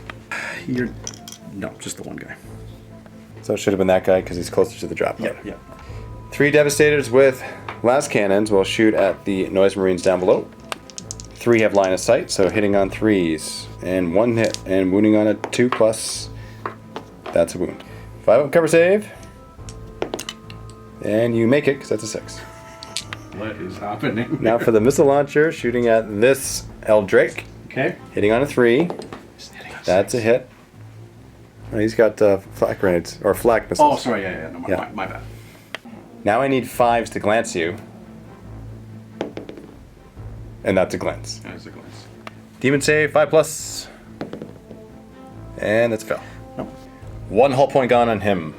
No, just the one guy. So it should have been that guy because he's closer to the drop pod. Yeah. 3 Devastators with las cannons will shoot at the Noise Marines down below. 3 have line of sight, so hitting on 3s. And 1 hit and wounding on a 2+. That's a wound. 5 up cover save. And you make it because that's a 6. What is happening? Now for the missile launcher, shooting at this Eldrake. Okay. Hitting on a 3. That's a hit. Oh, he's got flak grenades, or flak missiles. Oh, sorry. Yeah. No, my bad. Now I need 5s to glance you. And that's a glance. That's a glance. Demon save, 5+. And that's a fail. No. 1 hull point gone on him.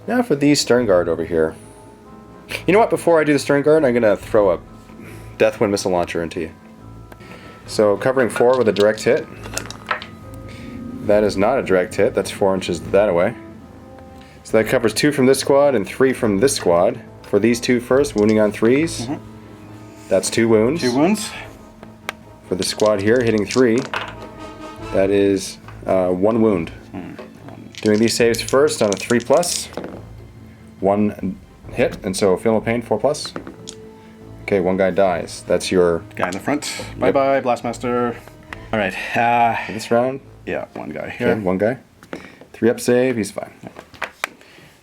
Now for the Stern Guard over here. You know what? Before I do the Stern Guard, I'm going to throw a Deathwind missile launcher into you. So covering 4 with a direct hit. That is not a direct hit. That's 4 inches that away. So that covers 2 from this squad and 3 from this squad. For these 2 first, wounding on 3s. Mm-hmm. That's 2 wounds. 2 wounds. For the squad here, hitting 3. That is 1 wound. Doing these saves first on a 3+. 1 hit, and so feel no pain, 4+. Okay, 1 guy dies. That's your Guy in the front. Bye bye, Blastmaster. All right. for this round. Yeah, 1 guy here. Okay, 1 guy. 3 up save, he's fine.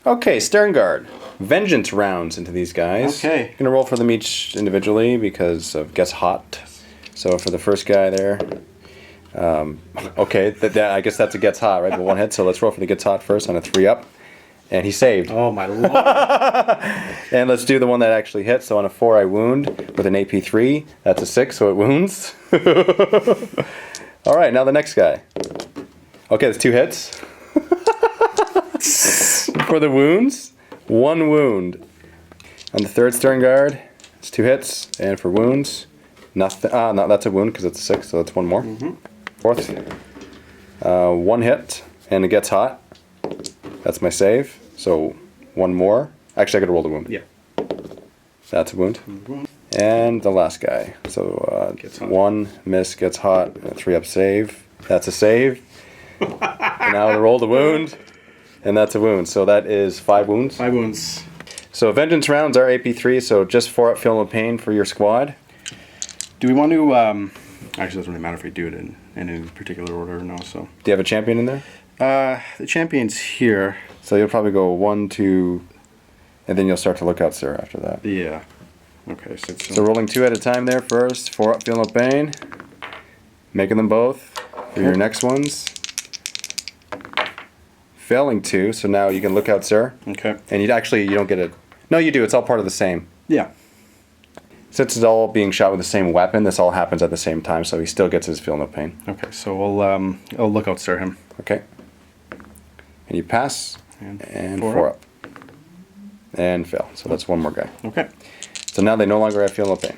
Okay, Stern Guard. Vengeance rounds into these guys. Okay. Gonna roll for them each individually because of gets hot. So for the first guy there, okay, I guess that's a gets hot, right? But 1 hit. So let's roll for the gets hot first on a 3 up, and he saved. Oh my lord. And let's do the one that actually hits. So on a 4, I wound with an AP 3. That's a 6, so it wounds. All right, now the next guy. Okay, that's 2 hits. For the wounds, 1 wound. On the 3rd Stern Guard, it's 2 hits, and for wounds, nothing. No, that's a wound because it's a 6, so that's 1 more. 4th, 1 hit, and it gets hot. That's my save, so 1 more. Actually, I gotta roll the wound. Yeah. That's a wound. And the last guy. So 1 miss, gets hot, and a 3 up save. That's a save. And now to roll the wound, and that's a wound. So that is 5 wounds. 5 wounds. So vengeance rounds are AP 3, so just 4 up feel no pain for your squad. Do we want to? Actually, it doesn't really matter if we do it in any particular order or no. So. Do you have a champion in there? The champion's here. So you'll probably go 1, 2, and then you'll start to look out, sir, after that. Yeah. Okay. So rolling 2 at a time there first. 4 up feel no pain. Making them both for your next ones. Failing 2, so now you can look out, sir. Okay. And you don't get it. No, you do. It's all part of the same. Yeah. Since it's all being shot with the same weapon, this all happens at the same time, so he still gets his feel no pain. Okay. So I'll look out, sir, him. Okay. And you pass, and 4 4 up. And fail. So that's 1 more guy. Okay. So now they no longer have feel no pain.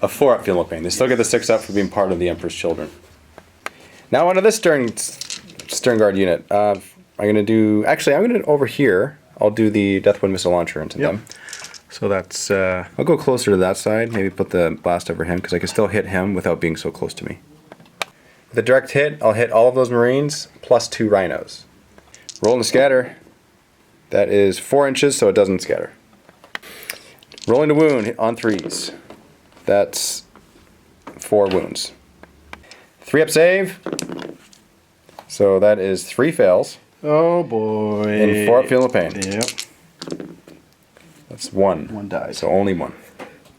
a 4 up feeling pain. They still get the 6 up for being part of the Emperor's Children. Now onto this Stern Guard unit. I'm gonna do. Actually, I'm gonna over here. I'll do the Deathwind missile launcher into them. So that's. I'll go closer to that side. Maybe put the blast over him because I can still hit him without being so close to me. With a direct hit, I'll hit all of those Marines plus 2 Rhinos. Rolling to scatter. That is 4 inches, so it doesn't scatter. Rolling to wound on 3s. That's 4 wounds. 3 up save. So that is 3 fails. Oh boy. And 4 up feeling pain. Yep. That's 1. 1 dies. So only 1.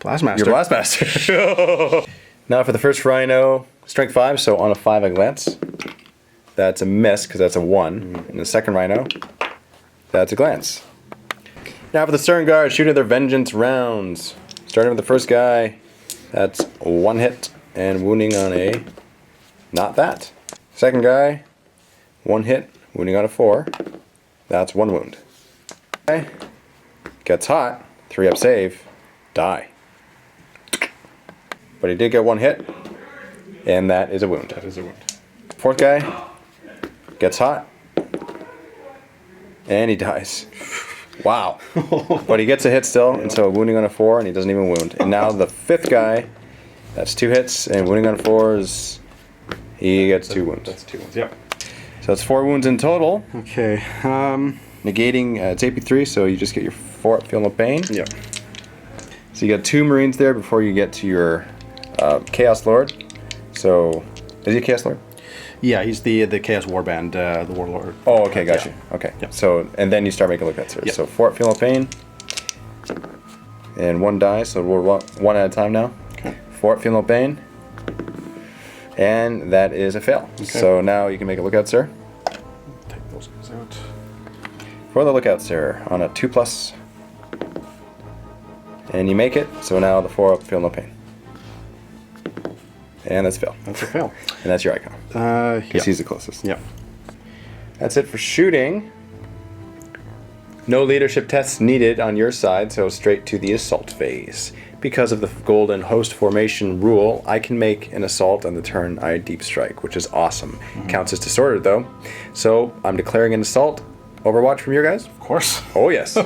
Blastmaster. Your Blastmaster. Now for the first Rhino, strength 5, so on a 5 I glance. That's a miss because that's a 1. And the second Rhino, that's a glance. Now for the Stern Guard, shooting their vengeance rounds. Starting with the first guy, that's 1 hit and wounding on a not that. Second guy, 1 hit, wounding on a 4. That's 1 wound. Okay. Gets hot, 3 up save, die. But he did get 1 hit, and that is a wound. That is a wound. Fourth guy gets hot, and he dies. Wow. But he gets a hit still, and so wounding on a 4, and he doesn't even wound. And now the 5th guy, that's 2 hits, and wounding on 4s, he gets 2 wounds. That's 2 wounds, yep. So that's 4 wounds in total. Okay. Negating, it's AP3, so you just get your 4 up feeling of pain. Yep. So you got 2 Marines there before you get to your Chaos Lord. So, is he a Chaos Lord? Yeah, he's the Chaos Warband, the Warlord. Oh, okay, got you. Okay. Yep. So, and then you start making lookouts here. Yep. So 4 up feeling of pain. And 1 die, so we'll roll 1 at a time now. Okay. 4 up feeling of pain. And that is a fail. Okay. So now you can make a lookout, sir. Take those guys out. For the lookout, sir, on a 2+. And you make it, so now the 4 up, feel no pain. And that's a fail. That's a fail. And that's your icon. Because he's the closest. Yep. That's it for shooting. No leadership tests needed on your side, so straight to the assault phase. Because of the golden host formation rule, I can make an assault on the turn I deep strike, which is awesome. Counts as disordered though. So I'm declaring an assault. Overwatch from your guys? Of course. Oh yes.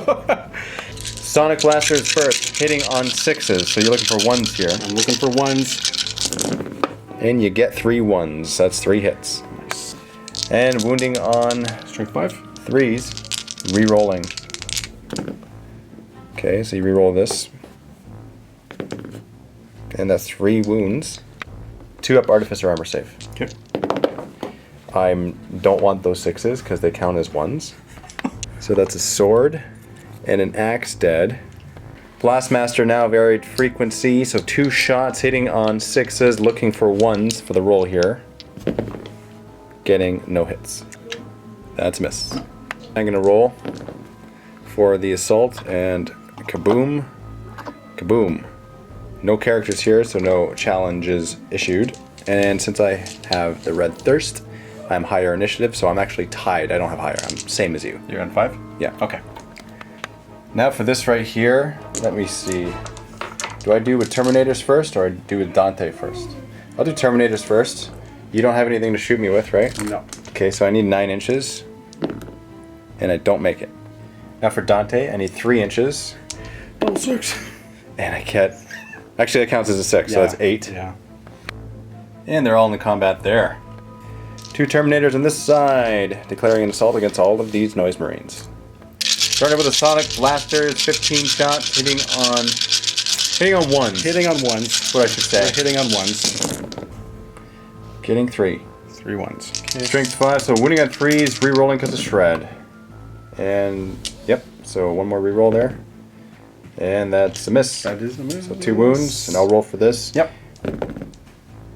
Sonic Blasters first, hitting on 6s, so you're looking for 1s here. I'm looking for 1s. And you get 3 1s, that's 3 hits. Nice. And wounding on Strength 5. 3s, re-rolling. Okay, so you re-roll this. And that's 3 wounds. 2 up Artificer Armor save. Okay. I don't want those 6s because they count as 1s. So that's a sword and an axe dead. Blastmaster now varied frequency, so 2 shots hitting on 6s, looking for 1s for the roll here. Getting no hits. That's a miss. I'm gonna roll for the assault and kaboom, kaboom. No characters here, so no challenges issued. And since I have the red thirst, I'm higher initiative, so I'm actually tied. I don't have higher. I'm same as you. You're on 5? Yeah. Okay. Now for this right here, let me see. Do I do with Terminators first or I do with Dante first? I'll do Terminators first. You don't have anything to shoot me with, right? No. Okay, so I need 9 inches. And I don't make it. Now for Dante, I need 3 inches. Double 6. And I get... Actually, that counts as a 6, so that's 8. Yeah. And they're all in the combat there. 2 Terminators on this side, declaring an assault against all of these Noise Marines. Starting with the Sonic Blasters, 15 shots, hitting on 1s. Hitting on 1s. That's what I should say. Hitting on 1s. Getting 3. 3 1s. Okay. Strength 5, so winning on 3s, re-rolling because of Shred. And, yep, so 1 more re-roll there. And that's a miss. That is the miss. So 2 wounds, and I'll roll for this. Yep.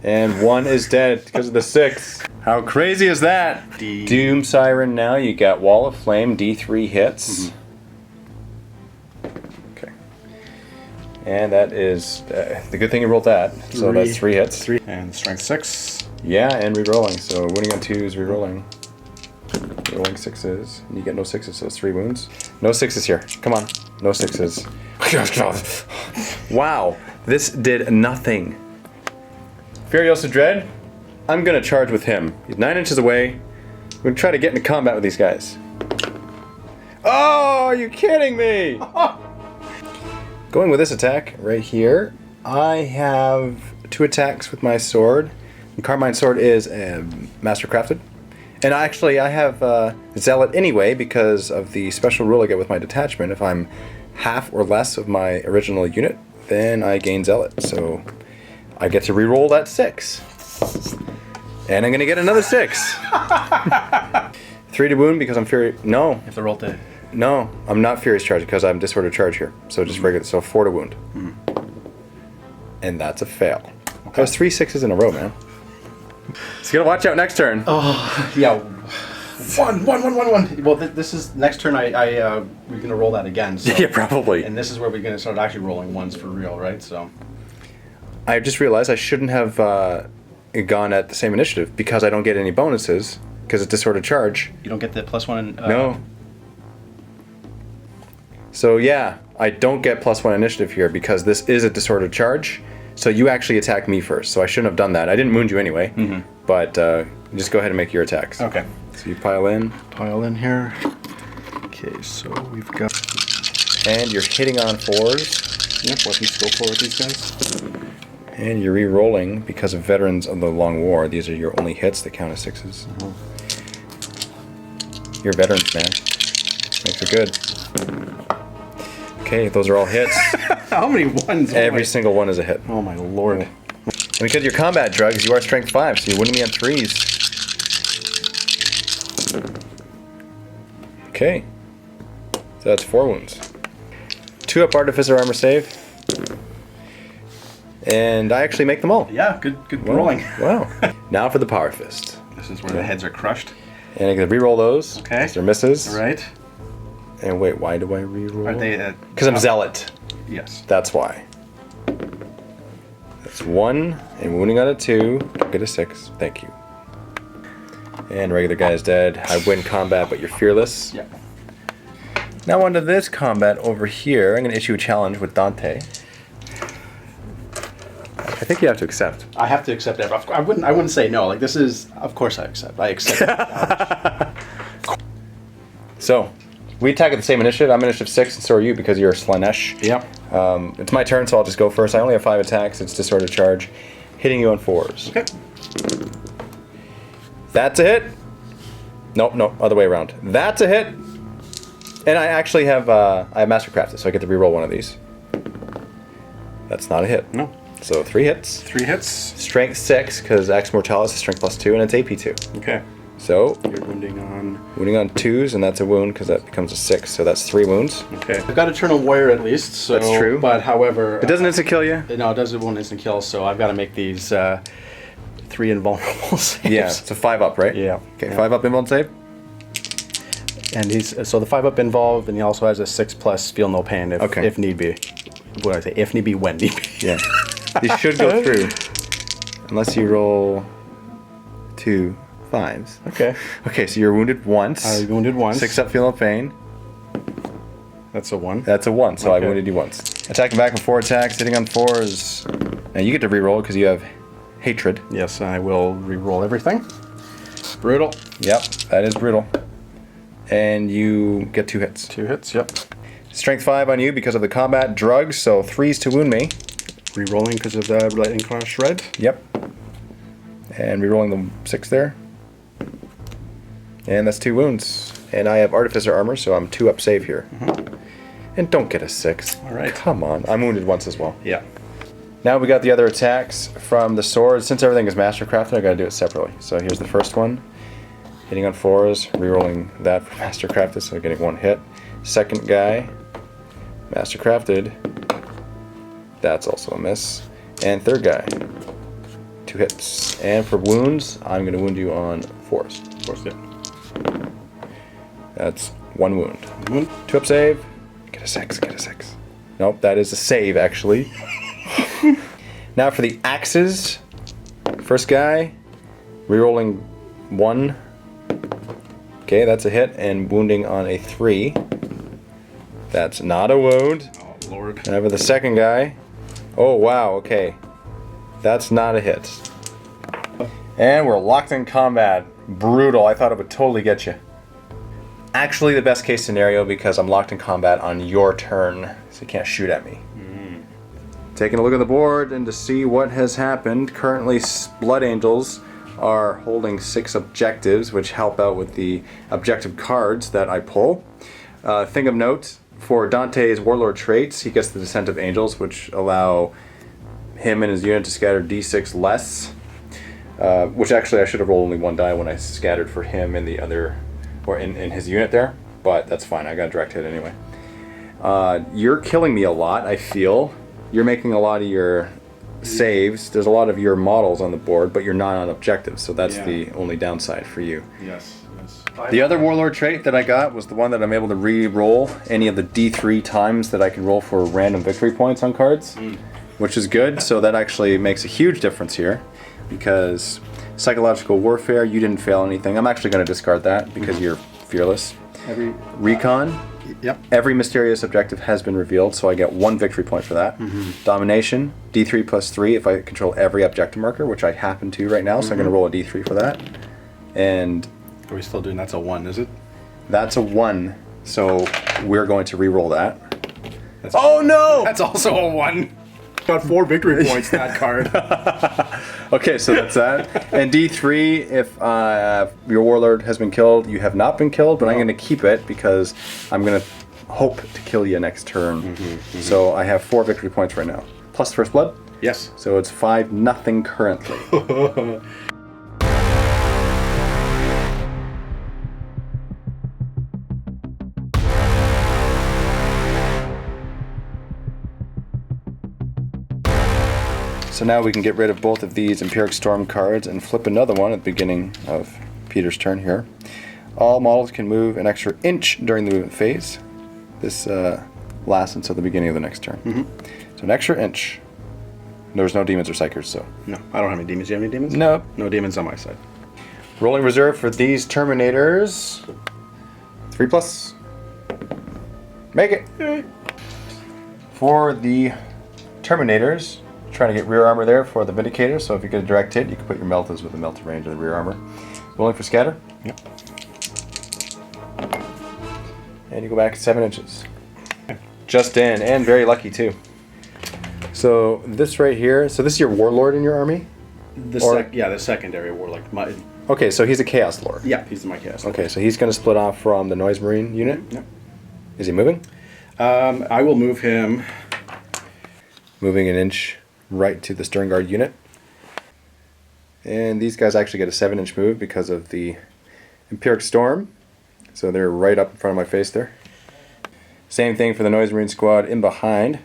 And 1 is dead because of the 6. How crazy is that? Doom Siren now, you got Wall of Flame, D3 hits. Okay. And that is, the good thing you rolled that. So that's 3 hits. 3. And strength 6. Yeah, and re-rolling. So winning on 2s, re-rolling. Rolling 6s. And you get no 6s, so it's 3 wounds. No 6s here. Come on. No 6s. Wow. This did nothing. Furiosa Dread, I'm gonna charge with him. He's 9 inches away. I'm gonna try to get into combat with these guys. Oh, are you kidding me? Going with this attack right here, I have 2 attacks with my sword. The Carmine sword is mastercrafted. And actually, I have Zealot anyway because of the special rule I get with my detachment. If I'm half or less of my original unit, then I gain Zealot. So I get to reroll that 6. And I'm going to get another 6. 3 to wound because I'm Fury. No. You have to roll to. No, I'm not Furious Charge because I'm Disorder Charge here. So just regular. So 4 to wound. And that's a fail. Okay. That was 3 6s in a row, man. He's gonna watch out next turn. Oh, yeah. 1, 1, 1, 1, 1. Well, this is next turn. We're gonna roll that again. So. Yeah, probably. And this is where we're gonna start actually rolling ones for real, right? So. I just realized I shouldn't have gone at the same initiative because I don't get any bonuses because it's Disorder Charge. You don't get the +1. No. So yeah, I don't get +1 initiative here because this is a Disorder Charge. So you actually attack me first, so I shouldn't have done that. I didn't wound you anyway, but just go ahead and make your attacks. Okay. So you pile in. Pile in here. Okay, so we've got... And you're hitting on 4s. Yep, weapon skill 4 with these guys. And you're re-rolling because of Veterans of the Long War. These are your only hits that count as 6s. You're veterans, man. Makes it good. Okay, those are all hits. How many ones? Every single one is a hit. Oh my lord. And because you're combat drugs, you are strength 5, so you're winning me on 3s. Okay. So that's 4 wounds. 2 up Artificer Armor save. And I actually make them all. Yeah, good rolling. Wow. Now for the Power Fist. This is where the heads are crushed. And I can re-roll those. Okay. 'Cause they're misses. All right. And wait, why do I re-roll? Are they? Because I'm Zealot. Yes. That's why. That's 1, and wounding on a 2. Don't get a 6. Thank you. And regular guy is dead. I win combat, but you're fearless. Yeah. Now onto this combat over here. I'm going to issue a challenge with Dante. I think you have to accept. I have to accept it. I wouldn't say no. Like this is. Of course, I accept. I accept. So, we attack at the same initiative. I'm initiative 6, and so are you because you're Slanesh. Yep. It's my turn, so I'll just go first. I only have 5 attacks. It's Disorder Charge, hitting you on 4s. Okay. That's a hit. Nope, other way around. That's a hit. And I actually have I have Mastercrafted, so I get to reroll one of these. That's not a hit. No. So 3 hits. 3 hits. Strength 6 because Axe Mortalis is Strength +2, and it's AP 2. Okay. So You're wounding on 2s, and that's a wound because that becomes a 6. So that's 3 wounds. Okay. I've got Eternal Warrior at least. So, That's true. But however, It doesn't insta kill you. No, it won't instant kill. So I've got to make these 3 invulnerable saves. Yeah. So 5 up, right? Yeah. Okay. Yeah. 5 up invuln save. And he's so the 5 up involved, and he also has a 6+ feel no pain if need be. What do I say? If need be, when need be. Yeah. These should go through, unless you roll 2 5s. Okay. Okay, so you're wounded once. I wounded once. 6 up, feel no pain. That's a 1. That's a 1, so Okay. I wounded you once. Attacking back with 4 attacks, hitting on 4s. Now you get to reroll because you have hatred. Yes, I will re-roll everything. Brutal. Yep, that is brutal. And you get 2 hits. 2 hits. Yep. Strength 5 on you because of the combat drugs, so 3s to wound me. Re-rolling because of the lightning claw shred. Yep. And rerolling the 6 there. And that's 2 wounds. And I have Artificer Armor, so I'm 2 up save here. And don't get a 6. All right. Come on. I'm wounded once as well. Yeah. Now we got the other attacks from the sword. Since everything is Mastercrafted, I gotta do it separately. So here's the first one. Hitting on 4s, rerolling that for Mastercrafted, so getting 1 hit. Second guy, Mastercrafted. That's also a miss. And third guy, 2 hits. And for wounds, I'm going to wound you on 4s. 4s, yeah. That's 1 wound. 1 wound. 2 up save. Get a 6, get a 6. Nope, that is a save, actually. Now for the axes. First guy, rerolling 1. Okay, that's a hit, and wounding on a 3. That's not a wound. Oh, Lord. And for the second guy, Oh, wow, okay. That's not a hit. And we're locked in combat. Brutal. I thought it would totally get you. Actually, the best case scenario because I'm locked in combat on your turn, so you can't shoot at me. Taking a look at the board and to see what has happened. Currently, Blood Angels are holding 6 objectives, which help out with the objective cards that I pull. Thing of note, for Dante's Warlord traits, he gets the Descent of Angels, which allow him and his unit to scatter d6 less. Which actually I should have rolled only 1 die when I scattered for him in the other, or in his unit there, but that's fine, I got a direct hit anyway. You're killing me a lot, I feel. You're making a lot of your saves. There's a lot of your models on the board, but you're not on objectives, so that's the only downside for you. Yes. The other Warlord trait that I got was the one that I'm able to re-roll any of the D3 times that I can roll for random victory points on cards, which is good, so that actually makes a huge difference here. Because psychological warfare, you didn't fail anything. I'm actually going to discard that because you're fearless. Recon, every mysterious objective has been revealed, so I get 1 victory point for that. Domination, D3 plus 3 if I control every objective marker, which I happen to right now, so I'm going to roll a D3 for that. And are we still doing that's a 1, is it? That's a 1, so we're going to re-roll that. Oh no! That's also a 1. Got 4 victory points that card. Okay, so that's that. And D3, if your warlord has been killed, you have not been killed, but I'm going to keep it because I'm going to hope to kill you next turn. So I have 4 victory points right now. Plus first blood? Yes. So it's 5-0 currently. So now we can get rid of both of these Empiric Storm cards and flip another one at the beginning of Peter's turn here. All models can move an extra inch during the movement phase. This lasts until the beginning of the next turn. So an extra inch. There's no demons or psychers, so. No, I don't have any demons. Do you have any demons? No. No demons on my side. Rolling reserve for these Terminators. 3+. Make it. For the Terminators, trying to get rear armor there for the Vindicator, so if you get a direct hit, you can put your Meltas with the Melta range of the rear armor. Rolling for scatter. Yep. And you go back 7 inches. Just in, and very lucky too. So this right here, so this is your Warlord in your army? The secondary warlord. Okay, so he's a Chaos Lord. Yeah, he's my Chaos Lord. Okay, so he's going to split off from the Noise Marine unit? Yep. Is he moving? I will move him. Moving an inch right to the Stern Guard unit. And these guys actually get a 7-inch move because of the Empiric Storm. So they're right up in front of my face there. Same thing for the Noise Marine squad in behind.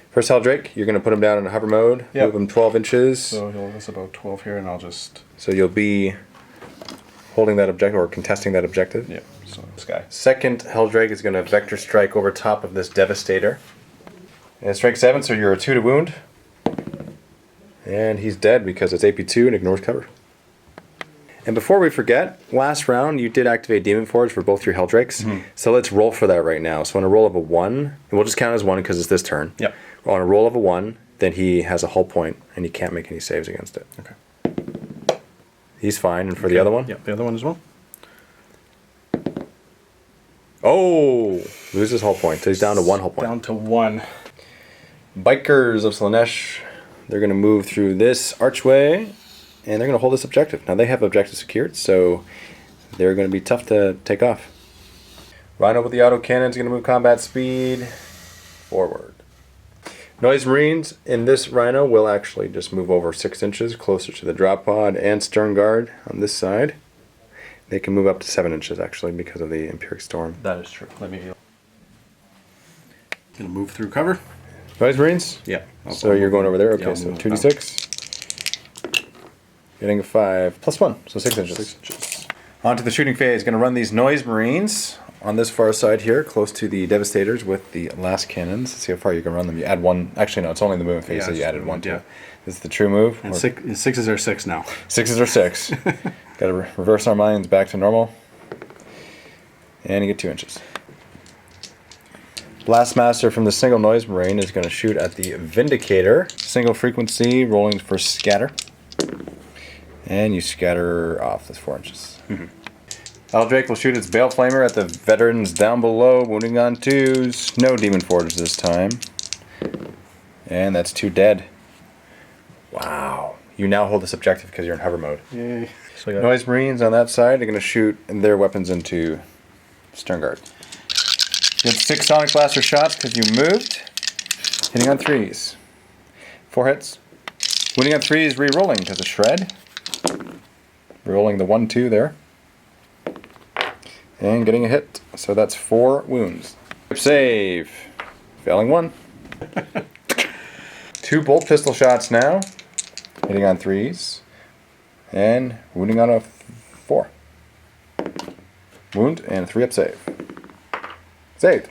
First Helldrake, you're going to put him down in hover mode, move him 12 inches. So that's about 12 here, and I'll just... So you'll be holding that objective, or contesting that objective. Yeah, so this guy. Second Helldrake is going to Vector Strike over top of this Devastator. And strike 7, so you're a 2 to wound. And he's dead because it's AP2 and ignores cover. And before we forget, last round you did activate Demon Forge for both your Helldrakes. So let's roll for that right now. So on a roll of a 1, and we'll just count as 1 because it's this turn. Yep. On a roll of a 1, then he has a hull point and he can't make any saves against it. Okay. He's fine. And for the other one? Yep, the other one as well. Oh! Loses hull point. So he's down to 1 hull point. Down to 1. Bikers of Slaanesh, they're going to move through this archway, and they're going to hold this objective. Now they have objective secured, so they're going to be tough to take off. Rhino with the autocannon is going to move combat speed forward. Noise Marines in this Rhino will actually just move over 6 inches closer to the drop pod and Stern Guard on this side. They can move up to 7 inches actually because of the Empiric Storm. That is true. Let me... Gonna move through cover. Noise Marines? Yeah. So you're going over there? Okay, yeah, so 2d6. Getting a 5. Plus 1, so 6 inches. 6 inches. On to the shooting phase. Going to run these Noise Marines on this far side here, close to the Devastators with the last cannons. Let's see how far you can run them. You add 1. Actually, no, it's only the movement phase, so you added 1 to it. This is the true move. And 6s are 6 now. 6s are 6. Got to reverse our minds back to normal. And you get 2 inches. Blastmaster from the single noise marine is going to shoot at the Vindicator. Single frequency, rolling for scatter. And you scatter off. That's 4 inches. Eldrake will shoot its Bale Flamer at the veterans down below, wounding on 2s. No Demon Forge this time. And that's 2 dead. Wow. You now hold this objective because you're in hover mode. Yay. So Noise Marines on that side are going to shoot their weapons into Stern Guard. You get 6 Sonic Blaster shots because you moved. Hitting on 3s. 4 hits. Wounding on 3s, re-rolling because of Shred. Re-rolling the 1-2 there. And getting a hit. So that's 4 wounds. Save. Failing 1. 2 bolt pistol shots now. Hitting on 3s. And wounding on a 4. Wound and 3 up save. Saved.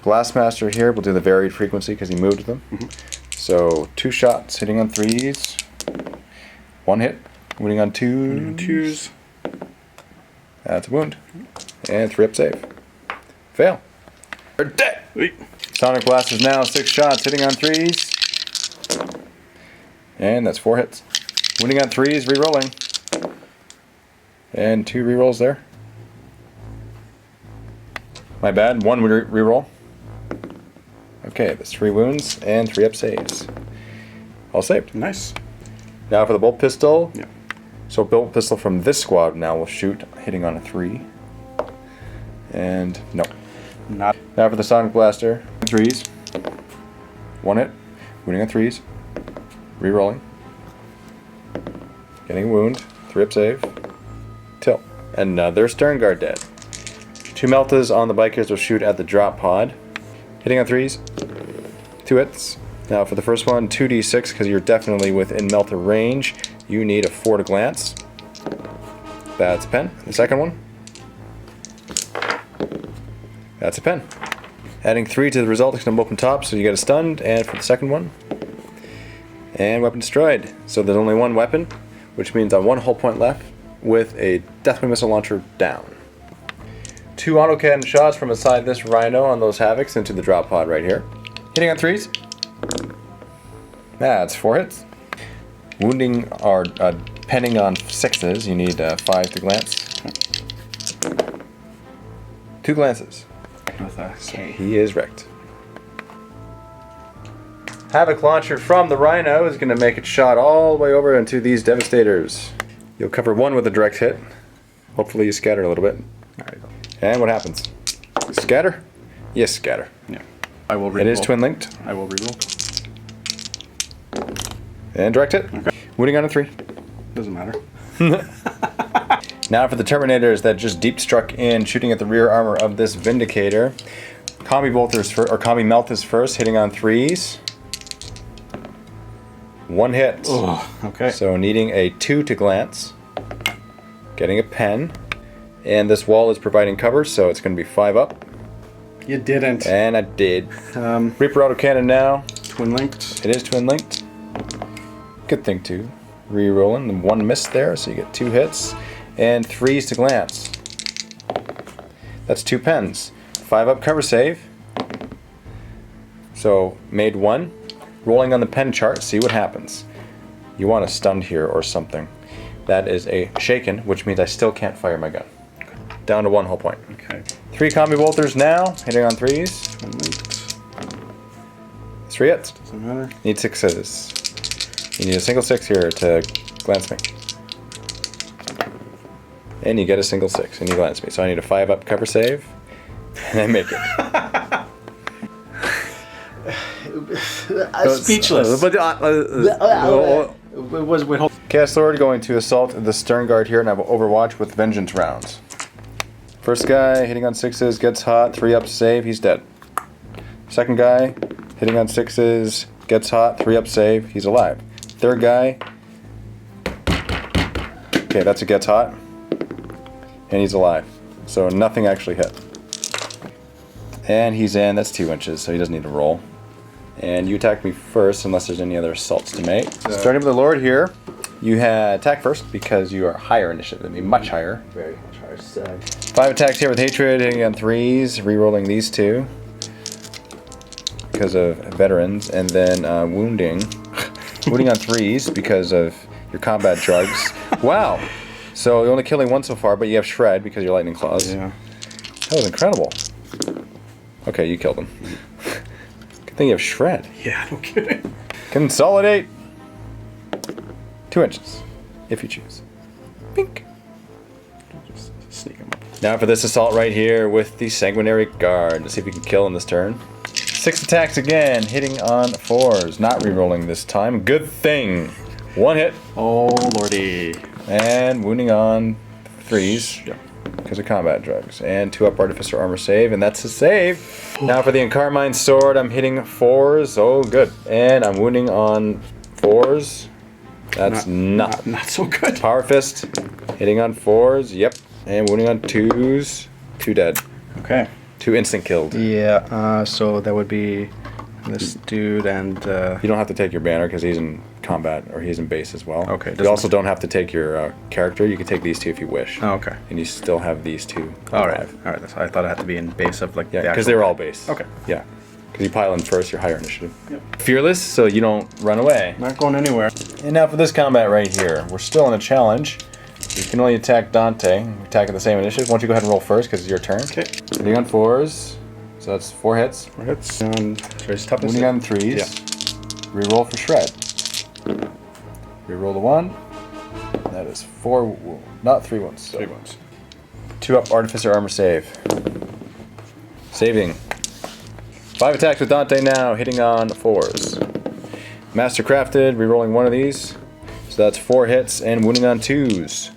Blastmaster here will do the varied frequency because he moved them. So 2 shots hitting on 3s. 1 hit. Wounding on 2s. That's a wound. And 3 up save. Fail. You're dead. Sonic Blast is now 6 shots hitting on 3s. And that's 4 hits. Wounding on 3s, re-rolling. And 2 re-rolls there. My bad, 1 re-roll. Okay, that's 3 wounds and 3 up saves. All saved. Nice. Now for the bolt pistol. Yeah. So bolt pistol from this squad now will shoot, hitting on a 3. And no. Not. Now for the Sonic Blaster. 3s. 1 hit. Wounding on 3s. Re-rolling. Getting a wound. 3 up save. Tilt. Another Stern Guard dead. 2 Meltas on the Bikers will shoot at the drop pod. Hitting on 3s. 2 hits. Now for the first one, 2d6 because you're definitely within Melta range. You need a 4 to glance. That's a pen. The second one. That's a pen. Adding 3 to the result is going to open top, so you get a stunned. And for the second one. And weapon destroyed. So there's only 1 weapon, which means on 1 hull point left with a Deathwing Missile Launcher down. 2 autocannon shots from inside this Rhino on those Havocs into the drop pod right here. Hitting on 3s. That's 4 hits. Wounding or penning on 6s. You need 5 to glance. 2 glances. With a K. He is wrecked. Havoc launcher from the Rhino is going to make it shot all the way over into these Devastators. You'll cover 1 with a direct hit. Hopefully you scatter a little bit. There you go. And what happens? Scatter? Yes, scatter. Yeah. I will reroll. It is twin linked. I will reroll. And direct hit. Okay. Wounding on a 3. Doesn't matter. Now for the Terminators that just deep struck in, shooting at the rear armor of this Vindicator. Combi Bolters or Combi Meltas first, hitting on 3s. 1 hit. Oh, okay. So needing a 2 to glance. Getting a pen. And this wall is providing cover, so it's going to be 5 up. You didn't. And I did. Reaper autocannon now. Twin linked. It is twin linked. Good thing too. Re-rolling. The 1 miss there, so you get 2 hits. And 3s to glance. That's 2 pens. 5 up cover save. So made 1. Rolling on the pen chart, see what happens. You want a stunned here or something. That is a shaken, which means I still can't fire my gun. Down to 1 hull point. Okay. 3 combi bolters now, hitting on 3s. Twin linked. 3 hits. Doesn't matter. Need 6s. You need a single 6 here to glance me. And you get a single 6 and you glance me. So I need a 5 up cover save. And I make it. Speechless. Cast Lord going to assault the Stern Guard here and have Overwatch with Vengeance rounds. First guy hitting on 6s, gets hot, 3 up save, he's dead. Second guy hitting on 6s, gets hot, 3 up save, he's alive. Third guy, okay, that's a gets hot, and he's alive. So nothing actually hit. And he's in, that's 2 inches, so he doesn't need to roll. And you attack me first unless there's any other assaults to make. Starting with the Lord here, you attack first because you are higher initiative than me, much higher. Very much higher. 5 attacks here with Hatred, hitting on 3s, re-rolling these 2. because of veterans, and then wounding. Wounding on 3s because of your combat drugs. Wow! So you're only killing 1 so far, but you have shred because of your lightning claws. Yeah. That was incredible. Okay, you killed him. Good thing you have shred. Yeah, no kidding. Consolidate. 2 inches, if you choose. Pink. Just sneak him up. Now for this assault right here with the Sanguinary Guard. Let's see if we can kill in this turn. 6 attacks again, hitting on 4s. Not re-rolling this time. Good thing. 1 hit. Oh, lordy. And wounding on 3s. Yep. Because of combat drugs. And 2 up Artificer Armor save, and that's a save. Now for the Encarmine Sword, I'm hitting 4s. Oh, good. And I'm wounding on 4s. That's not so good. Power Fist, hitting on 4s. Yep. And wounding on 2s. 2 dead. Okay. 2 instant killed. Yeah, so that would be this dude and... You don't have to take your banner because he's in combat, or he's in base as well. Okay. You also don't have to take your character. You can take these 2 if you wish. Oh, okay. And you still have these 2 All right. alive. All right. I thought it had to be in base of like... Yeah, because they were all base. Okay. Yeah. Because you pile in first, you're higher initiative. Yep. Fearless, so you don't run away. Not going anywhere. And now for this combat right here. We're still in a challenge. You can only attack Dante. Attack at the same initiative. Why don't you go ahead and roll first because it's your turn. Okay. Hitting on 4s. So that's 4 hits. 4 hits. And there's toughness. Wounding on 3s. Yeah. Reroll for shred. Reroll the 1. That is 4, not 3 wounds. So 3 wounds. 2 up Artificer Armor save. Saving. 5 attacks with Dante now, hitting on 4s. Mastercrafted, rerolling 1 of these. So that's 4 hits and wounding on 2s.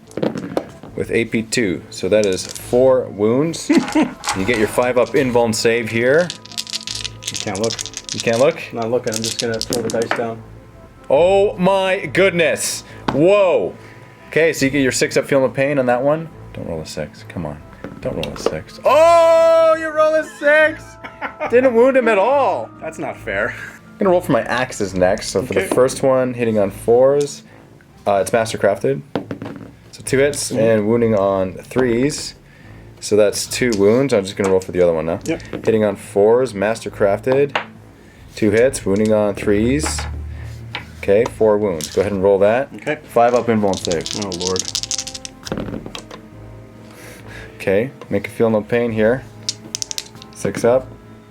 With AP 2. So that is 4 wounds. You get your 5 up invuln save here. You can't look. You can't look? I'm not looking. I'm just going to throw the dice down. Oh my goodness! Whoa! Okay, so you get your 6 up feeling the pain on that one. Don't roll a 6. Come on. Don't roll a 6. Oh! You roll a 6! Didn't wound him at all. That's not fair. I'm gonna roll for my axes next. So for the Okay. first one, hitting on 4s, it's Mastercrafted. So 2 hits and wounding on 3s. So that's 2 wounds. I'm just gonna roll for the other one now. Yep. Hitting on 4s, Mastercrafted. 2 hits, wounding on 3s. Okay, 4 wounds. Go ahead and roll that. Okay. 5 up invuln save. Oh, Lord. Okay, make a feel no pain here. 6 up.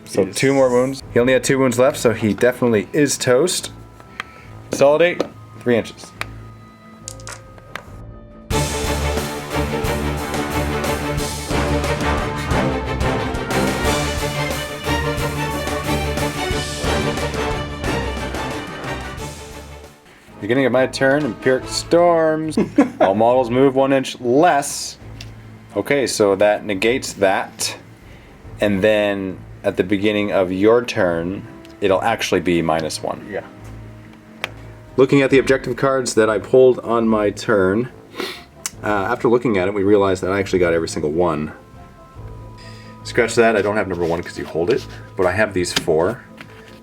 So Yes. 2 more wounds. He only had 2 wounds left, so he definitely is toast. Consolidate, 3 inches. Beginning of my turn, Empiric Storms. All models move 1 inch less. Okay, so that negates that. And then at the beginning of your turn, it'll actually be -1. Yeah. Looking at the objective cards that I pulled on my turn, after looking at it, we realized that I actually got every single one. Scratch that, I don't have number 1 because you hold it, but I have these 4.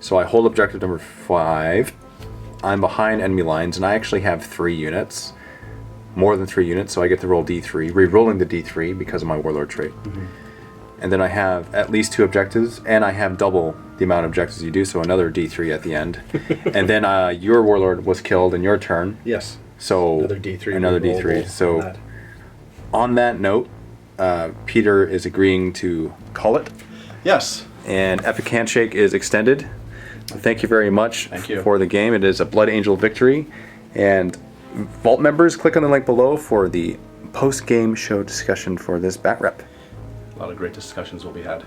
So I hold objective number 5. I'm behind enemy lines, and I actually have 3 units. More than 3 units, so I get to roll D3, re-rolling the D3 because of my Warlord trait. Mm-hmm. And then I have at least 2 objectives, and I have double the amount of objectives you do, so another D3 at the end. And then your Warlord was killed in your turn. Yes. So Another D3. Another D3. So on that note, Peter is agreeing to call it. Yes. And Epic Handshake is extended. Thank you very much for the game. It is a Blood Angel victory. And Vault members, click on the link below for the post-game show discussion for this Batrep. A lot of great discussions will be had.